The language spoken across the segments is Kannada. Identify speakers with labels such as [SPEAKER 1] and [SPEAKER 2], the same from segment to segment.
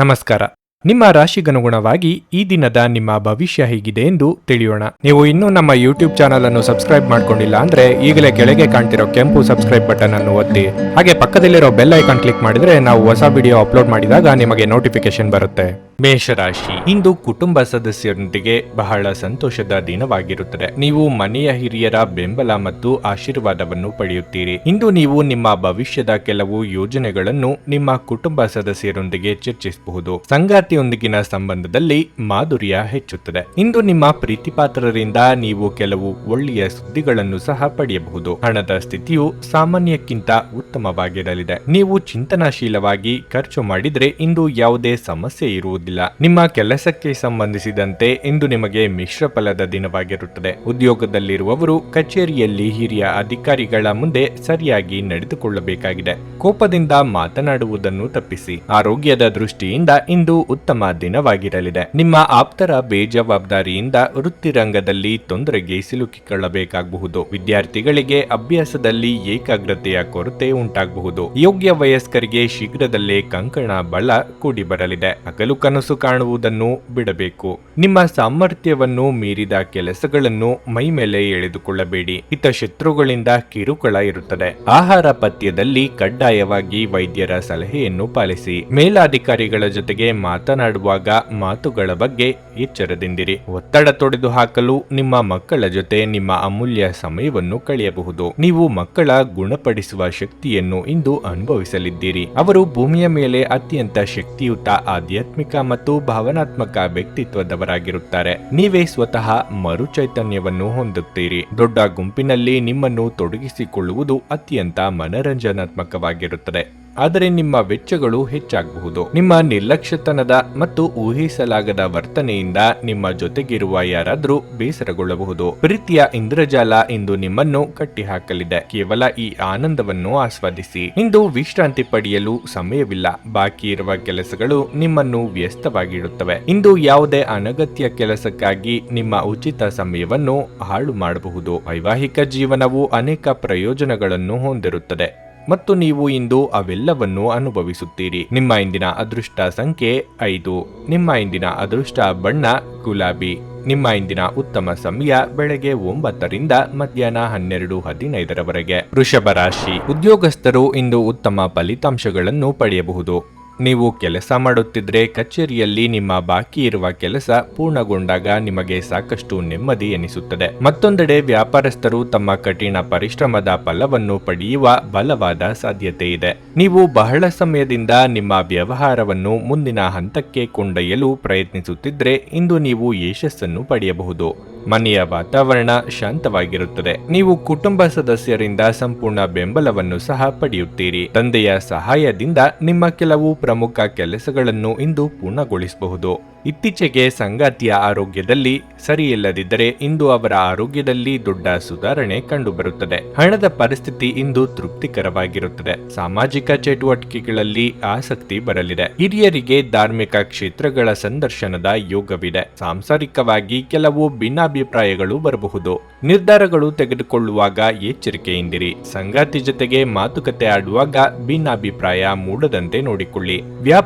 [SPEAKER 1] ನಮಸ್ಕಾರ. ನಿಮ್ಮ ರಾಶಿಗನುಗುಣವಾಗಿ ಈ ದಿನದ ನಿಮ್ಮ ಭವಿಷ್ಯ ಹೇಗಿದೆ ಎಂದು ತಿಳಿಯೋಣ. ನೀವು ಇನ್ನೂ ನಮ್ಮ ಯೂಟ್ಯೂಬ್ ಚಾನಲ್ ಅನ್ನು ಸಬ್ಸ್ಕ್ರೈಬ್ ಮಾಡ್ಕೊಂಡಿಲ್ಲ ಅಂದ್ರೆ ಈಗಲೇ ಕೆಳಗೆ ಕಾಣ್ತಿರೋ ಕೆಂಪು ಸಬ್ಸ್ಕ್ರೈಬ್ ಬಟನ್ ಅನ್ನು ಒತ್ತಿ, ಹಾಗೆ ಪಕ್ಕದಲ್ಲಿರೋ ಬೆಲ್ ಐಕಾನ್ ಕ್ಲಿಕ್ ಮಾಡಿದ್ರೆ ನಾವು ಹೊಸ ವಿಡಿಯೋ ಅಪ್ಲೋಡ್ ಮಾಡಿದಾಗ ನಿಮಗೆ ನೋಟಿಫಿಕೇಶನ್ ಬರುತ್ತೆ. ಮೇಷರಾಶಿ, ಇಂದು ಕುಟುಂಬ ಸದಸ್ಯರೊಂದಿಗೆ ಬಹಳ ಸಂತೋಷದ ದಿನವಾಗಿರುತ್ತದೆ. ನೀವು ಮನೆಯ ಹಿರಿಯರ ಬೆಂಬಲ ಮತ್ತು ಆಶೀರ್ವಾದವನ್ನು ಪಡೆಯುತ್ತೀರಿ. ಇಂದು ನೀವು ನಿಮ್ಮ ಭವಿಷ್ಯದ ಕೆಲವು ಯೋಜನೆಗಳನ್ನು ನಿಮ್ಮ ಕುಟುಂಬ ಸದಸ್ಯರೊಂದಿಗೆ ಚರ್ಚಿಸಬಹುದು. ಸಂಗಾತಿಯೊಂದಿಗಿನ ಸಂಬಂಧದಲ್ಲಿ ಮಾಧುರ್ಯ ಹೆಚ್ಚುತ್ತದೆ. ಇಂದು ನಿಮ್ಮ ಪ್ರೀತಿಪಾತ್ರರಿಂದ ನೀವು ಕೆಲವು ಒಳ್ಳೆಯ ಸುದ್ದಿಗಳನ್ನು ಸಹ ಪಡೆಯಬಹುದು. ಹಣದ ಸ್ಥಿತಿಯು ಸಾಮಾನ್ಯಕ್ಕಿಂತ ಉತ್ತಮವಾಗಿರಲಿದೆ. ನೀವು ಚಿಂತನಾಶೀಲವಾಗಿ ಖರ್ಚು ಮಾಡಿದ್ರೆ ಇಂದು ಯಾವುದೇ ಸಮಸ್ಯೆ ಇರುವುದಿಲ್ಲ. ನಿಮ್ಮ ಕೆಲಸಕ್ಕೆ ಸಂಬಂಧಿಸಿದಂತೆ ಇಂದು ನಿಮಗೆ ಮಿಶ್ರ ಫಲದ ದಿನವಾಗಿರುತ್ತದೆ. ಉದ್ಯೋಗದಲ್ಲಿರುವವರು ಕಚೇರಿಯಲ್ಲಿ ಹಿರಿಯ ಅಧಿಕಾರಿಗಳ ಮುಂದೆ ಸರಿಯಾಗಿ ನಡೆದುಕೊಳ್ಳಬೇಕಾಗಿದೆ. ಕೋಪದಿಂದ ಮಾತನಾಡುವುದನ್ನು ತಪ್ಪಿಸಿ. ಆರೋಗ್ಯದ ದೃಷ್ಟಿಯಿಂದ ಇಂದು ಉತ್ತಮ ದಿನವಾಗಿರಲಿದೆ. ನಿಮ್ಮ ಆಪ್ತರ ಬೇಜವಾಬ್ದಾರಿಯಿಂದ ವೃತ್ತಿರಂಗದಲ್ಲಿ ತೊಂದರೆಗೆ ಸಿಲುಕಿಕೊಳ್ಳಬೇಕಾಗಬಹುದು. ವಿದ್ಯಾರ್ಥಿಗಳಿಗೆ ಅಭ್ಯಾಸದಲ್ಲಿ ಏಕಾಗ್ರತೆಯ ಕೊರತೆ ಉಂಟಾಗಬಹುದು. ಯೋಗ್ಯ ವಯಸ್ಕರಿಗೆ ಶೀಘ್ರದಲ್ಲೇ ಕಂಕಣ ಬಲ ಕೂಡಿ ಬರಲಿದೆ. ಹಗಲು ಕನಸು ಕಾಣುವುದನ್ನು ಬಿಡಬೇಕು. ನಿಮ್ಮ ಸಾಮರ್ಥ್ಯವನ್ನು ಮೀರಿದ ಕೆಲಸಗಳನ್ನು ಮೈ ಮೇಲೆ ಎಳೆದುಕೊಳ್ಳಬೇಡಿ. ಹಿತಶತ್ರುಗಳಿಂದ ಕಿರುಕುಳ ಇರುತ್ತದೆ. ಆಹಾರ ಪಥ್ಯದಲ್ಲಿ ಕಡ್ಡಾಯವಾಗಿ ವೈದ್ಯರ ಸಲಹೆಯನ್ನು ಪಾಲಿಸಿ. ಮೇಲಾಧಿಕಾರಿಗಳ ಜೊತೆಗೆ ಮಾತನಾಡುವಾಗ ಮಾತುಗಳ ಬಗ್ಗೆ ಎಚ್ಚರದಿಂದಿರಿ. ಒತ್ತಡ ತೊಡೆದು ಹಾಕಲು ನಿಮ್ಮ ಮಕ್ಕಳ ಜೊತೆ ನಿಮ್ಮ ಅಮೂಲ್ಯ ಸಮಯವನ್ನು ಕಳೆಯಬಹುದು. ನೀವು ಮಕ್ಕಳ ಗುಣಪಡಿಸುವ ಶಕ್ತಿಯನ್ನು ಇಂದು ಅನುಭವಿಸಲಿದ್ದೀರಿ. ಅವರು ಭೂಮಿಯ ಮೇಲೆ ಅತ್ಯಂತ ಶಕ್ತಿಯುತ ಆಧ್ಯಾತ್ಮಿಕ ಮತ್ತು ಭಾವನಾತ್ಮಕ ವ್ಯಕ್ತಿತ್ವದವರಾಗಿರುತ್ತಾರೆ. ನೀವೇ ಸ್ವತಃ ಮರು ಚೈತನ್ಯವನ್ನು ಹೊಂದುತ್ತೀರಿ. ದೊಡ್ಡ ಗುಂಪಿನಲ್ಲಿ ನಿಮ್ಮನ್ನು ತೊಡಗಿಸಿಕೊಳ್ಳುವುದು ಅತ್ಯಂತ ಮನರಂಜನಾತ್ಮಕವಾಗಿರುತ್ತದೆ. ಆದರೆ ನಿಮ್ಮ ವೆಚ್ಚಗಳು ಹೆಚ್ಚಾಗಬಹುದು. ನಿಮ್ಮ ನಿರ್ಲಕ್ಷ್ಯತನದ ಮತ್ತು ಊಹಿಸಲಾಗದ ವರ್ತನೆಯಿಂದ ನಿಮ್ಮ ಜೊತೆಗಿರುವ ಯಾರಾದರೂ ಬೇಸರಗೊಳ್ಳಬಹುದು. ಪ್ರೀತಿಯ ಇಂದ್ರಜಾಲ ಇಂದು ನಿಮ್ಮನ್ನು ಕಟ್ಟಿಹಾಕಲಿದೆ. ಕೇವಲ ಈ ಆನಂದವನ್ನು ಆಸ್ವಾದಿಸಿ. ಇಂದು ವಿಶ್ರಾಂತಿ ಪಡೆಯಲು ಸಮಯವಿಲ್ಲ. ಬಾಕಿ ಇರುವ ಕೆಲಸಗಳು ನಿಮ್ಮನ್ನು ವ್ಯಸ್ತವಾಗಿಡುತ್ತವೆ. ಇಂದು ಯಾವುದೇ ಅನಗತ್ಯ ಕೆಲಸಕ್ಕಾಗಿ ನಿಮ್ಮ ಉಚಿತ ಸಮಯವನ್ನು ಹಾಳು ಮಾಡಬಹುದು. ವೈವಾಹಿಕ ಜೀವನವು ಅನೇಕ ಪ್ರಯೋಜನಗಳನ್ನು ಹೊಂದಿರುತ್ತದೆ ಮತ್ತು ನೀವು ಇಂದು ಅವೆಲ್ಲವನ್ನು ಅನುಭವಿಸುತ್ತೀರಿ. ನಿಮ್ಮ ಇಂದಿನ ಅದೃಷ್ಟ ಸಂಖ್ಯೆ 5. ನಿಮ್ಮ ಇಂದಿನ ಅದೃಷ್ಟ ಬಣ್ಣ ಗುಲಾಬಿ. ನಿಮ್ಮ ಇಂದಿನ ಉತ್ತಮ ಸಮಯ ಬೆಳಗ್ಗೆ 9 ರಿಂದ ಮಧ್ಯಾಹ್ನ 12:15 ವೃಷಭ ರಾಶಿ, ಉದ್ಯೋಗಸ್ಥರು ಇಂದು ಉತ್ತಮ ಫಲಿತಾಂಶಗಳನ್ನು ಪಡೆಯಬಹುದು. ನೀವು ಕೆಲಸ ಮಾಡುತ್ತಿದ್ರೆ ಕಚೇರಿಯಲ್ಲಿ ನಿಮ್ಮ ಬಾಕಿ ಇರುವ ಕೆಲಸ ಪೂರ್ಣಗೊಂಡಾಗ ನಿಮಗೆ ಸಾಕಷ್ಟು ನೆಮ್ಮದಿ ಎನಿಸುತ್ತದೆ. ಮತ್ತೊಂದೆಡೆ ವ್ಯಾಪಾರಸ್ಥರು ತಮ್ಮ ಕಠಿಣ ಪರಿಶ್ರಮದ ಫಲವನ್ನು ಪಡೆಯುವ ಬಲವಾದ ಸಾಧ್ಯತೆ ಇದೆ. ನೀವು ಬಹಳ ಸಮಯದಿಂದ ನಿಮ್ಮ ವ್ಯವಹಾರವನ್ನು ಮುಂದಿನ ಹಂತಕ್ಕೆ ಕೊಂಡೊಯ್ಯಲು ಪ್ರಯತ್ನಿಸುತ್ತಿದ್ರೆ ಇಂದು ನೀವು ಯಶಸ್ಸನ್ನು ಪಡೆಯಬಹುದು. ಮನೆಯ ವಾತಾವರಣ ಶಾಂತವಾಗಿರುತ್ತದೆ. ನೀವು ಕುಟುಂಬ ಸದಸ್ಯರಿಂದ ಸಂಪೂರ್ಣ ಬೆಂಬಲವನ್ನು ಸಹ ಪಡೆಯುತ್ತೀರಿ. ತಂದೆಯ ಸಹಾಯದಿಂದ ನಿಮ್ಮ ಕೆಲವು ಪ್ರಮುಖ ಕೆಲಸಗಳನ್ನು ಇಂದು ಪೂರ್ಣಗೊಳಿಸಬಹುದು. ಇತ್ತೀಚೆಗೆ ಸಂಗಾತಿಯ ಆರೋಗ್ಯದಲ್ಲಿ ಸರಿಯಿಲ್ಲದಿದ್ದರೆ ಇಂದು ಅವರ ಆರೋಗ್ಯದಲ್ಲಿ ದೊಡ್ಡ ಸುಧಾರಣೆ ಕಂಡುಬರುತ್ತದೆ. ಹಣದ ಪರಿಸ್ಥಿತಿ ಇಂದು ತೃಪ್ತಿಕರವಾಗಿರುತ್ತದೆ. ಸಾಮಾಜಿಕ ಚಟುವಟಿಕೆಗಳಲ್ಲಿ ಆಸಕ್ತಿ ಬರಲಿದೆ. ಹಿರಿಯರಿಗೆ ಧಾರ್ಮಿಕ ಕ್ಷೇತ್ರಗಳ ಸಂದರ್ಶನದ ಯೋಗವಿದೆ. ಸಾಂಸಾರಿಕವಾಗಿ ಕೆಲವು ಭಿನ್ನಾಭಿಪ್ರಾಯಗಳು ಬರಬಹುದು. ನಿರ್ಧಾರಗಳು ತೆಗೆದುಕೊಳ್ಳುವಾಗ ಎಚ್ಚರಿಕೆಯಿಂದಿರಿ. ಸಂಗಾತಿ ಜೊತೆಗೆ ಮಾತುಕತೆ ಆಡುವಾಗ ಭಿನ್ನಾಭಿಪ್ರಾಯ ಮೂಡದಂತೆ ನೋಡಿಕೊಳ್ಳಿ.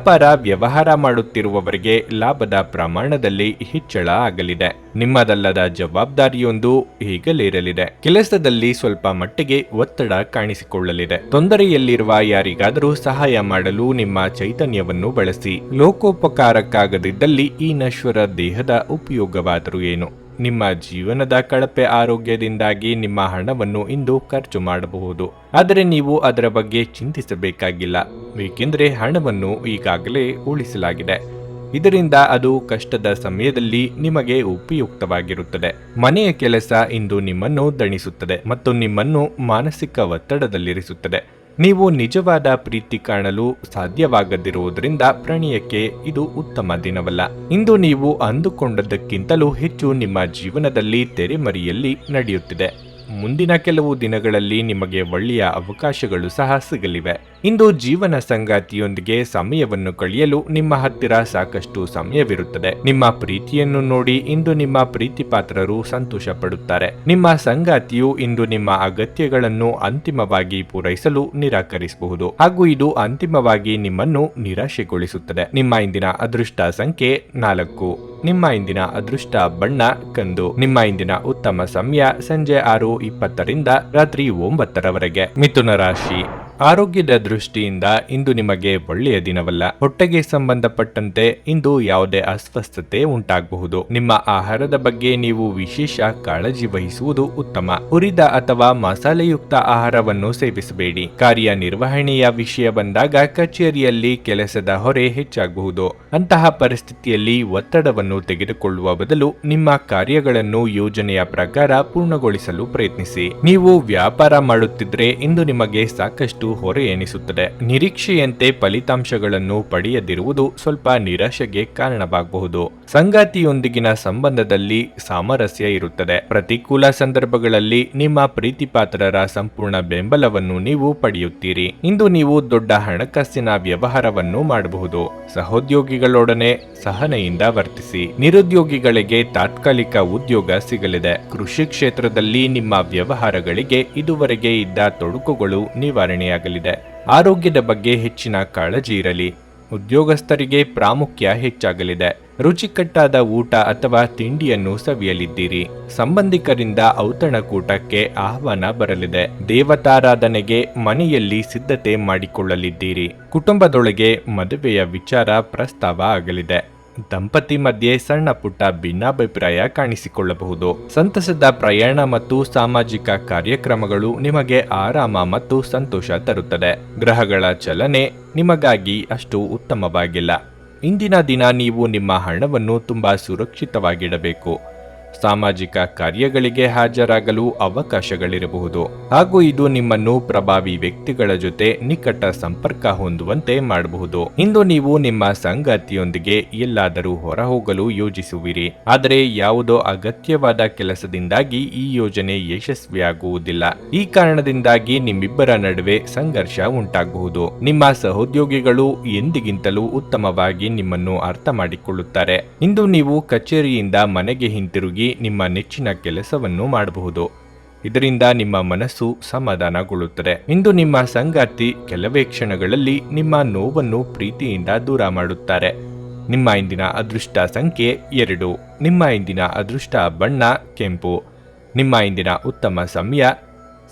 [SPEAKER 1] ವ್ಯವಹಾರ ಮಾಡುತ್ತಿರುವವರಿಗೆ ಲಾಭದ ಪ್ರಮಾಣದಲ್ಲಿ ಹೆಚ್ಚಳ ಆಗಲಿದೆ. ನಿಮ್ಮದಲ್ಲದ ಜವಾಬ್ದಾರಿಯೊಂದು ಹೀಗಲಿರಲಿದೆ. ಕೆಲಸದಲ್ಲಿ ಸ್ವಲ್ಪ ಮಟ್ಟಿಗೆ ಒತ್ತಡ ಕಾಣಿಸಿಕೊಳ್ಳಲಿದೆ. ತೊಂದರೆಯಲ್ಲಿರುವ ಯಾರಿಗಾದರೂ ಸಹಾಯ ಮಾಡಲು ನಿಮ್ಮ ಚೈತನ್ಯವನ್ನು ಬಳಸಿ. ಲೋಕೋಪಕಾರಕ್ಕಾಗದಿದ್ದಲ್ಲಿ ಈ ನಶ್ವರ ದೇಹದ ಉಪಯೋಗವಾದರೂ ಏನು? ನಿಮ್ಮ ಜೀವನದ ಕಳಪೆ ಆರೋಗ್ಯದಿಂದಾಗಿ ನಿಮ್ಮ ಹಣವನ್ನು ಇಂದು ಖರ್ಚು ಮಾಡಬಹುದು. ಆದರೆ ನೀವು ಅದರ ಬಗ್ಗೆ ಚಿಂತಿಸಬೇಕಾಗಿಲ್ಲ, ಏಕೆಂದರೆ ಹಣವನ್ನು ಈಗಾಗಲೇ ಉಳಿಸಲಾಗಿದೆ. ಇದರಿಂದ ಅದು ಕಷ್ಟದ ಸಮಯದಲ್ಲಿ ನಿಮಗೆ ಉಪಯುಕ್ತವಾಗಿರುತ್ತದೆ. ಮನೆಯ ಕೆಲಸ ಇಂದು ನಿಮ್ಮನ್ನು ದಣಿಸುತ್ತದೆ ಮತ್ತು ನಿಮ್ಮನ್ನು ಮಾನಸಿಕ ಒತ್ತಡದಲ್ಲಿರಿಸುತ್ತದೆ. ನೀವು ನಿಜವಾದ ಪ್ರೀತಿ ಕಾಣಲು ಸಾಧ್ಯವಾಗದಿರುವುದರಿಂದ ಪ್ರಣಯಕ್ಕೆ ಇದು ಉತ್ತಮ ದಿನವಲ್ಲ. ಇಂದು ನೀವು ಅಂದುಕೊಂಡದ್ದಕ್ಕಿಂತಲೂ ಹೆಚ್ಚು ನಿಮ್ಮ ಜೀವನದಲ್ಲಿ ತೆರೆಮರೆಯಲ್ಲಿ ನಡೆಯುತ್ತಿದೆ. ಮುಂದಿನ ಕೆಲವು ದಿನಗಳಲ್ಲಿ ನಿಮಗೆ ಒಳ್ಳೆಯ ಅವಕಾಶಗಳು ಸಹ ಸಿಗಲಿವೆ. ಇಂದು ಜೀವನ ಸಂಗಾತಿಯೊಂದಿಗೆ ಸಮಯವನ್ನು ಕಳೆಯಲು ನಿಮ್ಮ ಹತ್ತಿರ ಸಾಕಷ್ಟು ಸಮಯವಿರುತ್ತದೆ. ನಿಮ್ಮ ಪ್ರೀತಿಯನ್ನು ನೋಡಿ ಇಂದು ನಿಮ್ಮ ಪ್ರೀತಿ ಪಾತ್ರರು ಸಂತೋಷ ಪಡುತ್ತಾರೆ. ನಿಮ್ಮ ಸಂಗಾತಿಯು ಇಂದು ನಿಮ್ಮ ಅಗತ್ಯಗಳನ್ನು ಅಂತಿಮವಾಗಿ ಪೂರೈಸಲು ನಿರಾಕರಿಸಬಹುದು ಹಾಗೂ ಇದು ಅಂತಿಮವಾಗಿ ನಿಮ್ಮನ್ನು ನಿರಾಶೆಗೊಳಿಸುತ್ತದೆ. ನಿಮ್ಮ ಇಂದಿನ ಅದೃಷ್ಟ ಸಂಖ್ಯೆ 4. ನಿಮ್ಮ ಇಂದಿನ ಅದೃಷ್ಟ ಬಣ್ಣ ಕಂದು. ನಿಮ್ಮ ಇಂದಿನ ಉತ್ತಮ ಸಮಯ ಸಂಜೆ 6:20ರಿಂದ ರಾತ್ರಿ 9ರವರೆಗೆ. ಮಿಥುನ ರಾಶಿ. ಆರೋಗ್ಯದ ದೃಷ್ಟಿಯಿಂದ ಇಂದು ನಿಮಗೆ ಒಳ್ಳೆಯ ದಿನವಲ್ಲ. ಹೊಟ್ಟೆಗೆ ಸಂಬಂಧಪಟ್ಟಂತೆ ಇಂದು ಯಾವುದೇ ಅಸ್ವಸ್ಥತೆ ಉಂಟಾಗಬಹುದು. ನಿಮ್ಮ ಆಹಾರದ ಬಗ್ಗೆ ನೀವು ವಿಶೇಷ ಕಾಳಜಿ ವಹಿಸುವುದು ಉತ್ತಮ. ಹುರಿದ ಅಥವಾ ಮಸಾಲೆಯುಕ್ತ ಆಹಾರವನ್ನು ಸೇವಿಸಬೇಡಿ. ಕಾರ್ಯನಿರ್ವಹಣೆಯ ವಿಷಯ ಬಂದಾಗ ಕಚೇರಿಯಲ್ಲಿ ಕೆಲಸದ ಹೊರೆ ಹೆಚ್ಚಾಗಬಹುದು. ಅಂತಹ ಪರಿಸ್ಥಿತಿಯಲ್ಲಿ ಒತ್ತಡವನ್ನು ತೆಗೆದುಕೊಳ್ಳುವ ಬದಲು ನಿಮ್ಮ ಕಾರ್ಯಗಳನ್ನು ಯೋಜನೆಯ ಪ್ರಕಾರ ಪೂರ್ಣಗೊಳಿಸಲು ಪ್ರಯತ್ನಿಸಿ. ನೀವು ವ್ಯಾಪಾರ ಮಾಡುತ್ತಿದ್ರೆ ಇಂದು ನಿಮಗೆ ಸಾಕಷ್ಟು ಹೊರೆ ಎನಿಸುತ್ತದೆ. ನಿರೀಕ್ಷೆಯಂತೆ ಫಲಿತಾಂಶಗಳನ್ನು ಪಡೆಯದಿರುವುದು ಸ್ವಲ್ಪ ನಿರಾಶೆಗೆ ಕಾರಣವಾಗಬಹುದು. ಸಂಗಾತಿಯೊಂದಿಗಿನ ಸಂಬಂಧದಲ್ಲಿ ಸಾಮರಸ್ಯ ಇರುತ್ತದೆ. ಪ್ರತಿಕೂಲ ಸಂದರ್ಭಗಳಲ್ಲಿ ನಿಮ್ಮ ಪ್ರೀತಿಪಾತ್ರರ ಸಂಪೂರ್ಣ ಬೆಂಬಲವನ್ನು ನೀವು ಪಡೆಯುತ್ತೀರಿ. ಇಂದು ನೀವು ದೊಡ್ಡ ಹಣಕಾಸಿನ ವ್ಯವಹಾರವನ್ನು ಮಾಡಬಹುದು. ಸಹೋದ್ಯೋಗಿಗಳೊಡನೆ ಸಹನೆಯಿಂದ ವರ್ತಿಸಿ. ನಿರುದ್ಯೋಗಿಗಳಿಗೆ ತಾತ್ಕಾಲಿಕ ಉದ್ಯೋಗ ಸಿಗಲಿದೆ. ಕೃಷಿ ಕ್ಷೇತ್ರದಲ್ಲಿ ನಿಮ್ಮ ವ್ಯವಹಾರಗಳಿಗೆ ಇದುವರೆಗೆ ಇದ್ದ ತೊಡಕುಗಳು ನಿವಾರಣೆಯಾಗಲಿದೆ. ಆರೋಗ್ಯದ ಬಗ್ಗೆ ಹೆಚ್ಚಿನ ಕಾಳಜಿ ಇರಲಿ. ಉದ್ಯೋಗಸ್ಥರಿಗೆ ಪ್ರಾಮುಖ್ಯ ಹೆಚ್ಚಾಗಲಿದೆ. ರುಚಿಕಟ್ಟಾದ ಊಟ ಅಥವಾ ತಿಂಡಿಯನ್ನು ಸವಿಯಲಿದ್ದೀರಿ. ಸಂಬಂಧಿಕರಿಂದ ಔತಣಕೂಟಕ್ಕೆ ಆಹ್ವಾನ ಬರಲಿದೆ. ದೇವತಾರಾಧನೆಗೆ ಮನೆಯಲ್ಲಿ ಸಿದ್ಧತೆ ಮಾಡಿಕೊಳ್ಳಲಿದ್ದೀರಿ. ಕುಟುಂಬದೊಳಗೆ ಮದುವೆಯ ವಿಚಾರ ಪ್ರಸ್ತಾವ ಆಗಲಿದೆ. ದಂಪತಿ ಮಧ್ಯೆ ಸಣ್ಣ ಪುಟ್ಟ ಭಿನ್ನಾಭಿಪ್ರಾಯ ಕಾಣಿಸಿಕೊಳ್ಳಬಹುದು. ಸಂತಸದ ಪ್ರಯಾಣ ಮತ್ತು ಸಾಮಾಜಿಕ ಕಾರ್ಯಕ್ರಮಗಳು ನಿಮಗೆ ಆರಾಮ ಮತ್ತು ಸಂತೋಷ ತರುತ್ತದೆ. ಗ್ರಹಗಳ ಚಲನೆ ನಿಮಗಾಗಿ ಅಷ್ಟು ಉತ್ತಮವಾಗಿಲ್ಲ. ಇಂದಿನ ದಿನ ನೀವು ನಿಮ್ಮ ಹಣವನ್ನು ತುಂಬಾ ಸುರಕ್ಷಿತವಾಗಿಡಬೇಕು. ಸಾಮಾಜಿಕ ಕಾರ್ಯಗಳಿಗೆ ಹಾಜರಾಗಲು ಅವಕಾಶಗಳಿರಬಹುದು ಹಾಗೂ ಇದು ನಿಮ್ಮನ್ನು ಪ್ರಭಾವಿ ವ್ಯಕ್ತಿಗಳ ಜೊತೆ ನಿಕಟ ಸಂಪರ್ಕ ಹೊಂದುವಂತೆ ಮಾಡಬಹುದು. ಇಂದು ನೀವು ನಿಮ್ಮ ಸಂಗಾತಿಯೊಂದಿಗೆ ಎಲ್ಲಾದರೂ ಹೊರಹೋಗಲು ಯೋಜಿಸುವಿರಿ. ಆದರೆ ಯಾವುದೋ ಅಗತ್ಯವಾದ ಕೆಲಸದಿಂದಾಗಿ ಈ ಯೋಜನೆ ಯಶಸ್ವಿಯಾಗುವುದಿಲ್ಲ. ಈ ಕಾರಣದಿಂದಾಗಿ ನಿಮ್ಮಿಬ್ಬರ ನಡುವೆ ಸಂಘರ್ಷ ಉಂಟಾಗಬಹುದು. ನಿಮ್ಮ ಸಹೋದ್ಯೋಗಿಗಳು ಎಂದಿಗಿಂತಲೂ ಉತ್ತಮವಾಗಿ ನಿಮ್ಮನ್ನು ಅರ್ಥ ಮಾಡಿಕೊಳ್ಳುತ್ತಾರೆ. ಇಂದು ನೀವು ಕಚೇರಿಯಿಂದ ಮನೆಗೆ ಹಿಂತಿರುಗಿ ನಿಮ್ಮ ನೆಚ್ಚಿನ ಕೆಲಸವನ್ನು ಮಾಡಬಹುದು. ಇದರಿಂದ ನಿಮ್ಮ ಮನಸ್ಸು ಸಮಾಧಾನಗೊಳ್ಳುತ್ತದೆ. ಇಂದು ನಿಮ್ಮ ಸಂಗಾತಿ ಕೆಲವೇ ಕ್ಷಣಗಳಲ್ಲಿ ನಿಮ್ಮ ನೋವನ್ನು ಪ್ರೀತಿಯಿಂದ ದೂರ ಮಾಡುತ್ತಾರೆ. ನಿಮ್ಮ ಇಂದಿನ ಅದೃಷ್ಟ ಸಂಖ್ಯೆ 2. ನಿಮ್ಮ ಇಂದಿನ ಅದೃಷ್ಟ ಬಣ್ಣ ಕೆಂಪು. ನಿಮ್ಮ ಇಂದಿನ ಉತ್ತಮ ಸಮಯ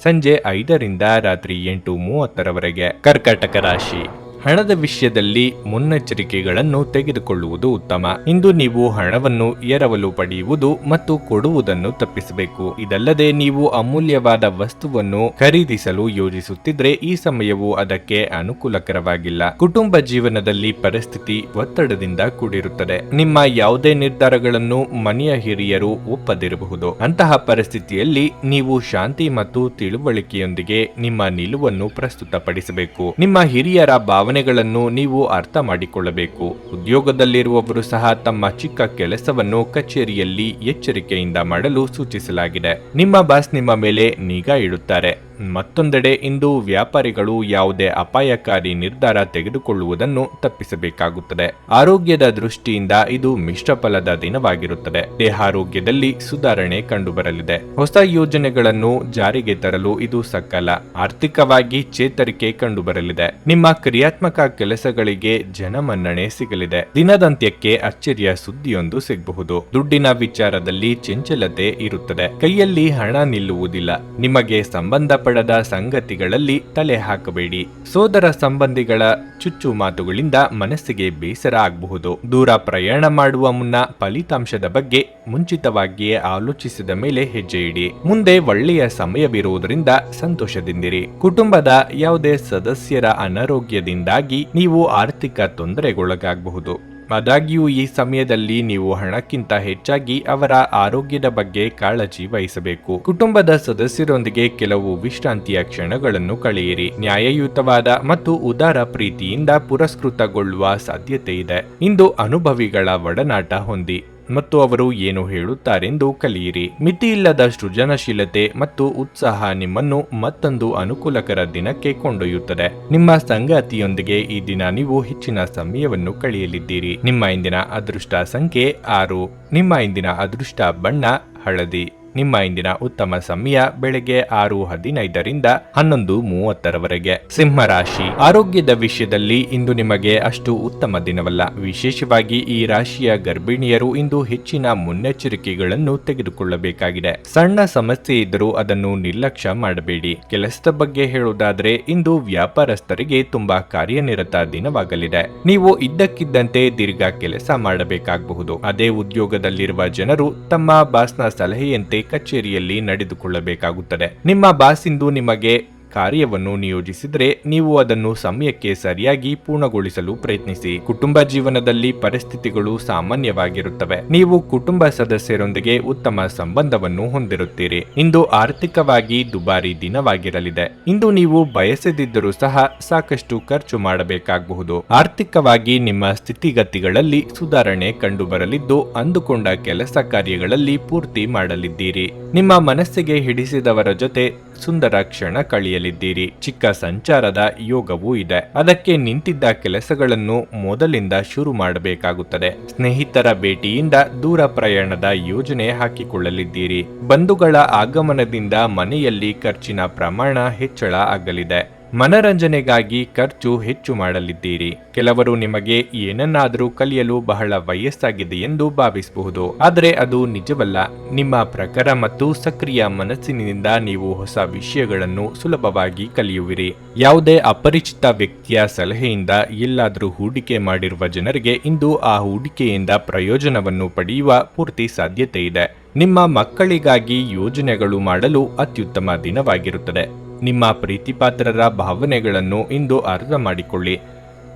[SPEAKER 1] ಸಂಜೆ 5ರಿಂದ ರಾತ್ರಿ 8:30ರವರೆಗೆ. ಕರ್ಕಾಟಕ ರಾಶಿ. ಹಣದ ವಿಷಯದಲ್ಲಿ ಮುನ್ನೆಚ್ಚರಿಕೆಗಳನ್ನು ತೆಗೆದುಕೊಳ್ಳುವುದು ಉತ್ತಮ. ಇಂದು ನೀವು ಹಣವನ್ನು ಎರವಲು ಪಡೆಯುವುದು ಮತ್ತು ಕೊಡುವುದನ್ನು ತಪ್ಪಿಸಬೇಕು. ಇದಲ್ಲದೆ ನೀವು ಅಮೂಲ್ಯವಾದ ವಸ್ತುವನ್ನು ಖರೀದಿಸಲು ಯೋಜಿಸುತ್ತಿದ್ರೆ ಈ ಸಮಯವು ಅದಕ್ಕೆ ಅನುಕೂಲಕರವಾಗಿಲ್ಲ. ಕುಟುಂಬ ಜೀವನದಲ್ಲಿ ಪರಿಸ್ಥಿತಿ ಒತ್ತಡದಿಂದ ಕೂಡಿರುತ್ತದೆ. ನಿಮ್ಮ ಯಾವುದೇ ನಿರ್ಧಾರಗಳನ್ನು ಮನೆಯ ಹಿರಿಯರು ಒಪ್ಪದಿರಬಹುದು. ಅಂತಹ ಪರಿಸ್ಥಿತಿಯಲ್ಲಿ ನೀವು ಶಾಂತಿ ಮತ್ತು ತಿಳುವಳಿಕೆಯೊಂದಿಗೆ ನಿಮ್ಮ ನಿಲುವನ್ನು ಪ್ರಸ್ತುತಪಡಿಸಬೇಕು. ನಿಮ್ಮ ಹಿರಿಯರ ಭಾವನೆಗಳನ್ನು ನೀವು ಅರ್ಥ ಮಾಡಿಕೊಳ್ಳಬೇಕು. ಉದ್ಯೋಗದಲ್ಲಿರುವವರು ಸಹ ತಮ್ಮ ಚಿಕ್ಕ ಕೆಲಸವನ್ನು ಕಚೇರಿಯಲ್ಲಿ ಎಚ್ಚರಿಕೆಯಿಂದ ಮಾಡಲು ಸೂಚಿಸಲಾಗಿದೆ. ನಿಮ್ಮ ಬಾಸ್ ನಿಮ್ಮ ಮೇಲೆ ನಿಗಾ ಇಡುತ್ತಾರೆ. ಮತ್ತೊಂದೆಡೆ ಇಂದು ವ್ಯಾಪಾರಿಗಳು ಯಾವುದೇ ಅಪಾಯಕಾರಿ ನಿರ್ಧಾರ ತೆಗೆದುಕೊಳ್ಳುವುದನ್ನು ತಪ್ಪಿಸಬೇಕಾಗುತ್ತದೆ. ಆರೋಗ್ಯದ ದೃಷ್ಟಿಯಿಂದ ಇದು ಮಿಶ್ರ ಫಲದ ದಿನವಾಗಿರುತ್ತದೆ. ದೇಹಾರೋಗ್ಯದಲ್ಲಿ ಸುಧಾರಣೆ ಕಂಡುಬರಲಿದೆ. ಹೊಸ ಯೋಜನೆಗಳನ್ನು ಜಾರಿಗೆ ತರಲು ಇದು ಸಕಾಲ. ಆರ್ಥಿಕವಾಗಿ ಚೇತರಿಕೆ ಕಂಡುಬರಲಿದೆ. ನಿಮ್ಮ ಕ್ರಿಯಾತ್ಮಕ ಕೆಲಸಗಳಿಗೆ ಜನಮನ್ನಣೆ ಸಿಗಲಿದೆ. ದಿನದಂತ್ಯಕ್ಕೆ ಅಚ್ಚರಿಯ ಸುದ್ದಿಯೊಂದು ಸಿಗಬಹುದು. ದುಡ್ಡಿನ ವಿಚಾರದಲ್ಲಿ ಚಂಚಲತೆ ಇರುತ್ತದೆ. ಕೈಯಲ್ಲಿ ಹಣ ನಿಲ್ಲುವುದಿಲ್ಲ. ನಿಮಗೆ ಸಂಬಂಧಪಟ್ಟ ಸಂಗತಿಗಳಲ್ಲಿ ತಲೆ ಹಾಕಬೇಡಿ. ಸೋದರ ಸಂಬಂಧಿಗಳ ಚುಚ್ಚು ಮಾತುಗಳಿಂದ ಮನಸ್ಸಿಗೆ ಬೇಸರ ಆಗಬಹುದು. ದೂರ ಪ್ರಯಾಣ ಮಾಡುವ ಮುನ್ನ ಫಲಿತಾಂಶದ ಬಗ್ಗೆ ಮುಂಚಿತವಾಗಿಯೇ ಆಲೋಚಿಸಿದ ಮೇಲೆ ಹೆಜ್ಜೆ ಇಡಿ. ಮುಂದೆ ಒಳ್ಳೆಯ ಸಮಯವಿರುವುದರಿಂದ ಸಂತೋಷದಿಂದಿರಿ. ಕುಟುಂಬದ ಯಾವುದೇ ಸದಸ್ಯರ ಅನಾರೋಗ್ಯದಿಂದಾಗಿ ನೀವು ಆರ್ಥಿಕ ತೊಂದರೆಗೊಳಗಾಗಬಹುದು. ಆದಾಗ್ಯೂ ಈ ಸಮಯದಲ್ಲಿ ನೀವು ಹಣಕ್ಕಿಂತ ಹೆಚ್ಚಾಗಿ ಅವರ ಆರೋಗ್ಯದ ಬಗ್ಗೆ ಕಾಳಜಿ ವಹಿಸಬೇಕು. ಕುಟುಂಬದ ಸದಸ್ಯರೊಂದಿಗೆ ಕೆಲವು ವಿಶ್ರಾಂತಿಯ ಕ್ಷಣಗಳನ್ನು ಕಳೆಯಿರಿ. ನ್ಯಾಯಯುತವಾದ ಮತ್ತು ಉದಾರ ಪ್ರೀತಿಯಿಂದ ಪುರಸ್ಕೃತಗೊಳ್ಳುವ ಸಾಧ್ಯತೆ ಇದೆ. ಇಂದು ಅನುಭವಿಗಳ ಒಡನಾಟ ಹೊಂದಿ. ಮತ್ತು ಅವರು ಏನು ಹೇಳುತ್ತಾರೆಂದು ಕಲಿಯಿರಿ. ಮಿತಿಯಿಲ್ಲದ ಸೃಜನಶೀಲತೆ ಮತ್ತು ಉತ್ಸಾಹ ನಿಮ್ಮನ್ನು ಮತ್ತೊಂದು ಅನುಕೂಲಕರ ದಿನಕ್ಕೆ ಕೊಂಡೊಯ್ಯುತ್ತದೆ. ನಿಮ್ಮ ಸಂಗಾತಿಯೊಂದಿಗೆ ಈ ದಿನ ನೀವು ಹೆಚ್ಚಿನ ಸಮಯವನ್ನು ಕಳೆಯಲಿದ್ದೀರಿ. ನಿಮ್ಮ ಇಂದಿನ ಅದೃಷ್ಟ ಸಂಖ್ಯೆ 6. ನಿಮ್ಮ ಇಂದಿನ ಅದೃಷ್ಟ ಬಣ್ಣ ಹಳದಿ. ನಿಮ್ಮ ಇಂದಿನ ಉತ್ತಮ ಸಮಯ ಬೆಳಗ್ಗೆ 6:15ರಿಂದ 11:30ರವರೆಗೆ. ಸಿಂಹ ರಾಶಿ. ಆರೋಗ್ಯದ ವಿಷಯದಲ್ಲಿ ಇಂದು ನಿಮಗೆ ಅಷ್ಟು ಉತ್ತಮ ದಿನವಲ್ಲ. ವಿಶೇಷವಾಗಿ ಈ ರಾಶಿಯ ಗರ್ಭಿಣಿಯರು ಇಂದು ಹೆಚ್ಚಿನ ಮುನ್ನೆಚ್ಚರಿಕೆಗಳನ್ನು ತೆಗೆದುಕೊಳ್ಳಬೇಕಾಗಿದೆ. ಸಣ್ಣ ಸಮಸ್ಯೆ ಇದ್ದರೂ ಅದನ್ನು ನಿರ್ಲಕ್ಷ್ಯ ಮಾಡಬೇಡಿ. ಕೆಲಸದ ಬಗ್ಗೆ ಹೇಳುವುದಾದ್ರೆ ಇಂದು ವ್ಯಾಪಾರಸ್ಥರಿಗೆ ತುಂಬಾ ಕಾರ್ಯನಿರತ ದಿನವಾಗಲಿದೆ. ನೀವು ಇದ್ದಕ್ಕಿದ್ದಂತೆ ದೀರ್ಘ ಕೆಲಸ ಮಾಡಬೇಕಾಗಬಹುದು. ಅದೇ ಉದ್ಯೋಗದಲ್ಲಿರುವ ಜನರು ತಮ್ಮ ಬಾಸ್ನ ಸಲಹೆಯಂತೆ ಕಚೇರಿಯಲ್ಲಿ ನಡೆದುಕೊಳ್ಳಬೇಕಾಗುತ್ತದೆ. ನಿಮ್ಮ ಬಾಸ್ ಇಂದು ನಿಮಗೆ ಕಾರ್ಯವನ್ನು ನಿಯೋಜಿಸಿದರೆ ನೀವು ಅದನ್ನು ಸಮಯಕ್ಕೆ ಸರಿಯಾಗಿ ಪೂರ್ಣಗೊಳಿಸಲು ಪ್ರಯತ್ನಿಸಿ. ಕುಟುಂಬ ಜೀವನದಲ್ಲಿ ಪರಿಸ್ಥಿತಿಗಳು ಸಾಮಾನ್ಯವಾಗಿರುತ್ತವೆ. ನೀವು ಕುಟುಂಬ ಸದಸ್ಯರೊಂದಿಗೆ ಉತ್ತಮ ಸಂಬಂಧವನ್ನು ಹೊಂದಿರುತ್ತೀರಿ. ಇಂದು ಆರ್ಥಿಕವಾಗಿ ದುಬಾರಿ ದಿನವಾಗಿರಲಿದೆ. ಇಂದು ನೀವು ಬಯಸದಿದ್ದರೂ ಸಹ ಸಾಕಷ್ಟು ಖರ್ಚು ಮಾಡಬೇಕಾಗಬಹುದು. ಆರ್ಥಿಕವಾಗಿ ನಿಮ್ಮ ಸ್ಥಿತಿಗತಿಗಳಲ್ಲಿ ಸುಧಾರಣೆ ಕಂಡುಬರಲಿದ್ದು ಅಂದುಕೊಂಡ ಕೆಲಸ ಕಾರ್ಯಗಳಲ್ಲಿ ಪೂರ್ತಿ ಮಾಡಲಿದ್ದೀರಿ. ನಿಮ್ಮ ಮನಸ್ಸಿಗೆ ಹಿಡಿಸಿದವರ ಜೊತೆ ಸುಂದರ ಕ್ಷಣ ಕಳೆಯಲಿದ್ದೀರಿ. ಚಿಕ್ಕ ಸಂಚಾರದ ಯೋಗವೂ ಇದೆ. ಅದಕ್ಕೆ ನಿಂತಿದ್ದ ಕೆಲಸಗಳನ್ನು ಮೊದಲಿಂದ ಶುರು ಮಾಡಬೇಕಾಗುತ್ತದೆ. ಸ್ನೇಹಿತರ ಭೇಟಿಯಿಂದ ದೂರ ಪ್ರಯಾಣದ ಯೋಜನೆ ಹಾಕಿಕೊಳ್ಳಲಿದ್ದೀರಿ. ಬಂಧುಗಳ ಆಗಮನದಿಂದ ಮನೆಯಲ್ಲಿ ಖರ್ಚಿನ ಪ್ರಮಾಣ ಹೆಚ್ಚಳ ಆಗಲಿದೆ. ಮನರಂಜನೆಗಾಗಿ ಖರ್ಚು ಹೆಚ್ಚು ಮಾಡಲಿದ್ದೀರಿ. ಕೆಲವರು ನಿಮಗೆ ಏನನ್ನಾದರೂ ಕಲಿಯಲು ಬಹಳ ವಯಸ್ಸಾಗಿದೆ ಎಂದು ಭಾವಿಸಬಹುದು, ಆದರೆ ಅದು ನಿಜವಲ್ಲ. ನಿಮ್ಮ ಪ್ರಖರ ಮತ್ತು ಸಕ್ರಿಯ ಮನಸ್ಸಿನಿಂದ ನೀವು ಹೊಸ ವಿಷಯಗಳನ್ನು ಸುಲಭವಾಗಿ ಕಲಿಯುವಿರಿ. ಯಾವುದೇ ಅಪರಿಚಿತ ವ್ಯಕ್ತಿಯ ಸಲಹೆಯಿಂದ ಎಲ್ಲಾದರೂ ಹೂಡಿಕೆ ಮಾಡಿರುವ ಜನರಿಗೆ ಇಂದು ಆ ಹೂಡಿಕೆಯಿಂದ ಪ್ರಯೋಜನವನ್ನು ಪಡೆಯುವ ಪೂರ್ತಿ ಸಾಧ್ಯತೆ ಇದೆ. ನಿಮ್ಮ ಮಕ್ಕಳಿಗಾಗಿ ಯೋಜನೆಗಳು ಮಾಡಲು ಅತ್ಯುತ್ತಮ ದಿನವಾಗಿರುತ್ತದೆ. ನಿಮ್ಮ ಪ್ರೀತಿಪಾತ್ರರ ಭಾವನೆಗಳನ್ನು ಇಂದು ಅರ್ಥ ಮಾಡಿಕೊಳ್ಳಿ.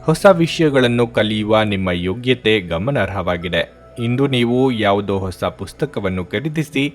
[SPEAKER 1] ಹೊಸ ವಿಷಯಗಳನ್ನು ಕಲಿಯುವ ನಿಮ್ಮ ಯೋಗ್ಯತೆ ಗಮನಾರ್ಹವಾಗಿದೆ. ಇಂದು ನೀವು ಯಾವುದೋ ಹೊಸ ಪುಸ್ತಕವನ್ನು ಖರೀದಿಸಿ